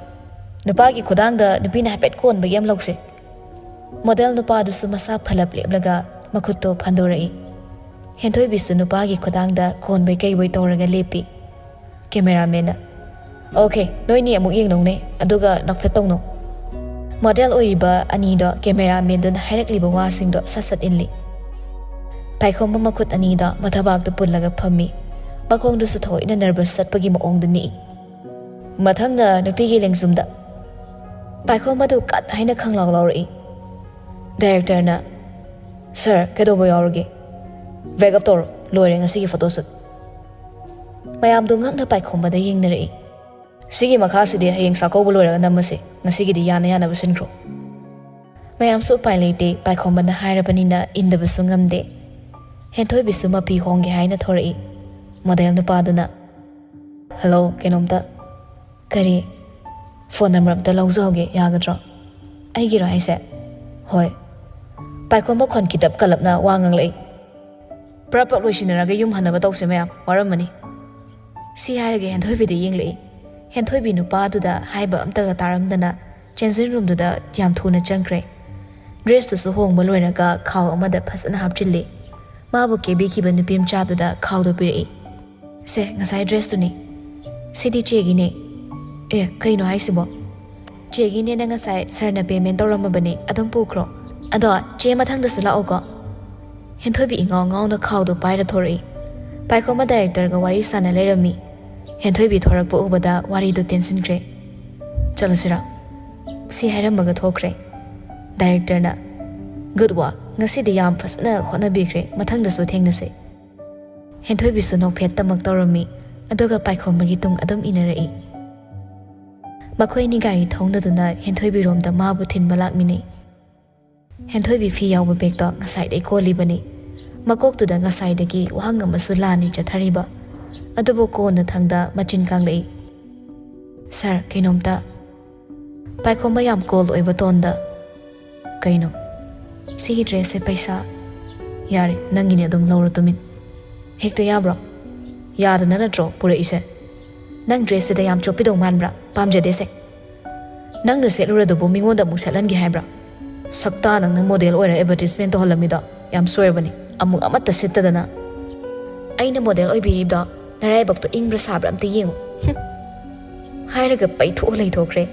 ꯅꯨꯄꯥꯒꯤ ꯈꯨꯗꯥꯡꯗ ꯅꯨꯄꯤꯅ ꯍꯥꯏꯐꯦꯠ ꯀꯣꯟꯕꯒꯤ ꯑꯃ ꯂꯧꯁꯦ ꯃꯣꯗꯦꯜ ꯅꯨꯄꯥꯗꯨꯁꯨ ꯃꯁꯥ ꯐꯂꯞ ꯂꯦꯞꯂꯒ ꯃꯈꯨꯠꯇꯣ ꯐꯟꯗꯣꯔꯛꯏ ꯍꯦꯟꯊꯣꯏꯕꯤꯁꯨ ꯅꯨꯄꯥꯒꯤ ꯈꯨꯗꯥꯡꯗ ꯀꯣꯟꯕꯣꯏ ꯀꯩꯕꯣꯏ ꯇꯧꯔꯒ ꯂꯦꯞꯄꯤ ꯀꯦꯃꯦꯔꯥꯃꯦꯟꯅ ꯑꯣꯀꯦ ꯅꯣꯏꯅꯤ ꯑꯃꯨꯛ ꯌꯦꯡꯅꯧꯅꯦ ꯑꯗꯨꯒ ꯅꯣꯛꯐꯦꯠ ꯇꯧꯅꯧ ꯃꯣꯗꯦꯜ ꯑꯣꯏꯔꯤꯕ ꯑꯅꯤꯗꯣ ꯀꯦꯃꯦꯔꯥꯃꯦꯟꯗꯨꯅ ꯍꯥꯏꯔꯛꯂꯤꯕ ꯋꯥꯁꯤꯡꯗꯣ ꯁꯠ ꯏꯜꯂꯤ ꯄꯥꯏꯈꯣꯝꯕ ꯃꯈꯨꯠ ꯑꯅꯤꯗꯣ ꯃꯊꯕꯥꯛꯇ ꯄꯨꯜꯂꯒ ꯐꯝꯃꯤ ꯃꯈꯣꯡꯗꯨꯁꯨ ꯊꯑꯣꯏꯅ ꯅꯔꯚꯁ ꯆꯠꯄꯒꯤ ꯃꯑꯣꯡꯗ ꯅꯤꯛꯏ ꯃꯊꯪꯅ ꯅꯨꯄꯤꯒꯤ ꯂꯦꯡꯖꯨꯝꯗ ꯄꯥꯏꯈꯣꯝꯕꯗꯨ ꯀꯠ ꯍꯥꯏꯅ ꯈꯪꯂꯥꯎ ꯂꯥꯎꯔꯛꯏ ꯗꯥꯏꯔꯦꯛꯇꯔꯅ ꯁꯥꯔ ꯀꯩꯗꯧꯕ ꯌꯥꯎꯔꯒꯦ ꯕꯦꯛ ꯑꯞ ꯇꯧꯔꯣ ꯂꯣꯏꯔꯦ ꯉꯁꯤꯒꯤ ꯐꯣꯇꯣꯁꯨꯠ ꯃꯌꯥꯝꯗꯣ ꯉꯛꯅ ꯄꯥꯏꯈꯣꯝꯕꯗ ꯌꯦꯡꯅꯔꯛꯏ ꯁꯤꯒꯤ ꯃꯈꯥꯁꯤꯗꯤ ꯍꯌꯦꯡ ꯆꯥꯛꯀꯧꯕ ꯂꯣꯏꯔꯒ ꯅꯝꯃꯁꯤ ꯉꯁꯤꯒꯤꯗꯤ ꯌꯥꯅꯕ ꯁꯤꯟꯈ꯭ꯔꯣ ꯃꯌꯥꯝꯁꯨ ꯎꯄꯥꯏ ꯂꯩꯇꯦ ꯄꯥꯏꯈꯣꯝꯕꯅ ꯍꯥꯏꯔꯕꯅꯤꯅ ꯏꯟꯗꯕꯁꯨ ꯉꯝꯗꯦ ꯍꯦꯟꯊꯣꯏꯕꯤꯁꯨ ꯃꯄꯤ ꯍꯣꯡꯒꯦ ꯍꯥꯏꯅ ꯊꯣꯔꯛꯏ ꯃꯣꯗꯦꯜ ꯅꯨꯄꯥꯗꯨꯅ ꯍꯜꯂꯣ ꯀꯩꯅꯣꯝꯇ ꯀꯔꯤ ꯐꯣꯟ ꯅꯝꯕꯔ ꯑꯝꯇ ꯂꯧꯖꯍꯧꯒꯦ ꯌꯥꯒꯗ꯭ꯔꯣ ꯑꯩꯒꯤꯔꯣ ꯍꯥꯏꯁꯦ ꯍꯣꯏ ꯄꯥꯏꯈꯣꯝꯕ ꯈꯣꯟ ꯈꯤꯇꯞ ꯀꯜꯂꯞꯅ ꯋꯥ ꯉꯥꯡꯂꯛꯏ ꯄ꯭ꯔꯞ ꯂꯣꯏꯁꯤꯟꯅꯔꯒ ꯌꯨꯝ ꯍꯟꯅꯕ ꯇꯧꯁꯦ ꯃꯌꯥꯝ ꯋꯥꯔꯝꯃꯅꯤ ꯁꯤ ꯍꯥꯏꯔꯒ ꯍꯦꯟꯊꯣꯏꯕꯤꯗ ꯌꯦꯡꯂꯛꯏ ꯍꯦꯟꯊꯣꯏꯕꯤ ꯅꯨꯄꯥꯗꯨꯗ ꯍꯥꯏꯕ ꯑꯝꯇꯒ ꯇꯥꯔꯝꯗꯅ ꯆꯦꯟꯖꯤꯡ ꯔꯨꯝꯗꯨꯗ ꯌꯥꯝ ꯊꯨꯅ ꯆꯪꯈ꯭ꯔꯦ ꯗ꯭ꯔꯦꯁꯇꯨꯁꯨ ꯍꯣꯡꯕ ꯂꯣꯏꯔꯒ ꯈꯥꯎ ꯑꯃꯗ ꯐꯖꯅ ꯍꯥꯞꯆꯤꯜꯂꯤ ꯃꯥꯕꯨ ꯀꯦꯕꯤꯈꯤꯕ ꯅꯨꯄꯤ ꯃꯆꯥꯗꯨꯗ ꯈꯥꯎꯗꯣ ꯄꯤꯔꯛꯏ ꯁꯦ ꯉꯁꯥꯏ ꯗ꯭ꯔꯦꯁꯇꯨꯅꯤ ꯁꯤꯗꯤ ꯆꯦꯒꯤꯅꯦ ꯀꯩꯅꯣ ꯍꯥꯏꯁꯤꯕꯣ ꯆꯦꯒꯤꯅꯦꯅ ꯉꯁꯥꯏ ꯁꯥꯔꯅ ꯄꯦꯃꯦꯟ ꯇꯧꯔꯝꯃꯕꯅꯦ ꯑꯗꯨꯝ ꯄꯨꯈ꯭ꯔꯣ ꯑꯗꯣ ꯆꯦ ꯃꯊꯪꯗꯁꯨ ꯂꯥꯛꯑꯣꯀꯣ ꯍꯦꯟꯊꯣꯏꯕꯤ ꯏꯉꯥꯎ ꯉꯥꯎꯅ ꯈꯥꯎꯗꯣ ꯄꯥꯏꯔ ꯊꯣꯔꯛꯏ ꯄꯥꯏꯈꯣꯝꯕ ꯗꯥꯏꯔꯦꯛꯇꯔꯒ ꯋꯥꯔꯤ ꯁꯥꯟꯅ ꯂꯩꯔꯝꯃꯤ ꯍꯦꯟꯊꯣꯏꯕꯤ ꯊꯣꯔꯛꯄ ꯎꯕꯗ ꯋꯥꯔꯤꯗꯨ ꯇꯦꯟꯁꯤꯟꯈ꯭ꯔꯦ ꯆꯠꯂꯁꯤꯔꯥ ꯁꯤ ꯍꯥꯏꯔꯝꯃꯒ ꯊꯣꯛꯈ꯭ꯔꯦ ꯗꯥꯏꯔꯦꯛꯇꯔꯅ ꯒꯨꯗ ꯋꯥꯛ ꯉꯁꯤꯗꯤ ꯌꯥꯝ ꯐꯖꯅ ꯍꯣꯠꯅꯕꯤꯈ꯭ꯔꯦ ꯃꯊꯪꯗꯁꯨ ꯊꯦꯡꯅꯁꯤ ꯍꯦꯟꯊꯣꯏꯕꯤꯁꯨ ꯅꯣꯛꯐꯦꯠꯇꯃꯛ ꯇꯧꯔꯝꯃꯤ ꯑꯗꯨꯒ ꯄꯥꯏꯈꯣꯝꯕꯒꯤ ꯇꯨꯡ ꯑꯗꯨꯝ ꯏꯅꯔꯛꯏ ꯃꯈꯣꯏꯅꯤ ꯒꯥꯔꯤ ꯊꯧꯅꯗꯨꯅ ꯍꯦꯟꯊꯣꯏꯕꯤꯔꯣꯝꯗ ꯃꯥꯕꯨ ꯊꯤꯟꯕ ꯂꯥꯛꯃꯤꯟꯅꯩ ꯍꯦꯟꯊꯣꯏꯕꯤ ꯐꯤ ꯌꯥꯎꯕ ꯕꯦꯒꯇꯣ ꯉꯁꯥꯏꯗꯩ ꯀꯣꯜꯂꯤꯕꯅꯤ ꯃꯀꯣꯛꯇꯨꯗ ꯉꯁꯥꯏꯗꯒꯤ ꯋꯥꯍꯪ ꯑꯃꯁꯨ ꯂꯥꯟꯅꯤ ꯆꯠꯊꯔꯤꯕ ꯑꯗꯨꯕꯨ ꯀꯣꯟꯅ ꯊꯪꯗ ꯃꯆꯤꯟ ꯀꯥꯡꯂꯛꯏ ꯁꯥꯔ ꯀꯩꯅꯣꯝꯇ ꯄꯥꯏꯈꯣꯝꯕ ꯌꯥꯝ ꯀꯣꯜ ꯑꯣꯏꯕ ꯇꯣꯟꯗ ꯀꯩꯅꯣ ꯁꯤꯒꯤ ꯗ꯭ꯔꯦꯁꯁꯦ ꯄꯩꯁꯥ ꯌꯥꯔꯦ ꯅꯪꯒꯤꯅꯦ ꯑꯗꯨꯝ ꯂꯧꯔꯣ ꯇꯨꯃꯤꯟ ꯍꯦꯛꯇ ꯌꯥꯕ꯭ꯔꯣ ꯌꯥꯗꯅ ꯅꯠꯇ꯭ꯔꯣ ꯄꯨꯔꯛꯏꯁꯦ ꯅꯪ ꯗ꯭ꯔꯦꯁꯁꯤꯗ ꯌꯥꯝ ꯆꯣꯞꯄꯤꯗꯧ ꯃꯥꯟꯕ꯭ꯔꯥ ꯄꯥꯝꯖꯗꯦꯁꯦ ꯅꯪꯅ ꯁꯦꯠꯂꯨꯔꯗꯨꯕꯨ ꯃꯤꯉꯣꯟꯗ ꯑꯃꯨꯛ ꯁꯦꯠꯍꯟꯒꯦ ꯍꯥꯏꯕ꯭ꯔꯥ ꯁꯛꯇꯥ ꯅꯪꯅ ꯃꯣꯗꯦꯜ ꯑꯣꯏꯔ ꯑꯦꯗꯚꯔꯇꯤꯁꯃꯦꯟ ꯇꯧꯍꯜꯂꯝꯃꯤꯗꯣ ꯌꯥꯝ ꯁꯣꯏꯔꯕꯅꯤ ꯑꯃꯨꯛ ꯑꯃꯠꯇ ꯁꯤꯠꯇꯗꯅ ꯑꯩꯅ ꯃꯣꯗꯦꯜ ꯑꯣꯏꯕꯤꯔꯤꯕꯗꯣ ꯅꯔꯥꯏꯕꯛꯇꯣ ꯏꯪꯕ꯭ꯔꯥ ꯁꯥꯕ꯭ꯔꯥ ꯑꯝꯇ ꯌꯦꯡꯉꯨ ꯍꯥꯏꯔꯒ ꯄꯩꯊꯣꯛꯑ ꯂꯩꯊꯣꯛꯈ꯭ꯔꯦ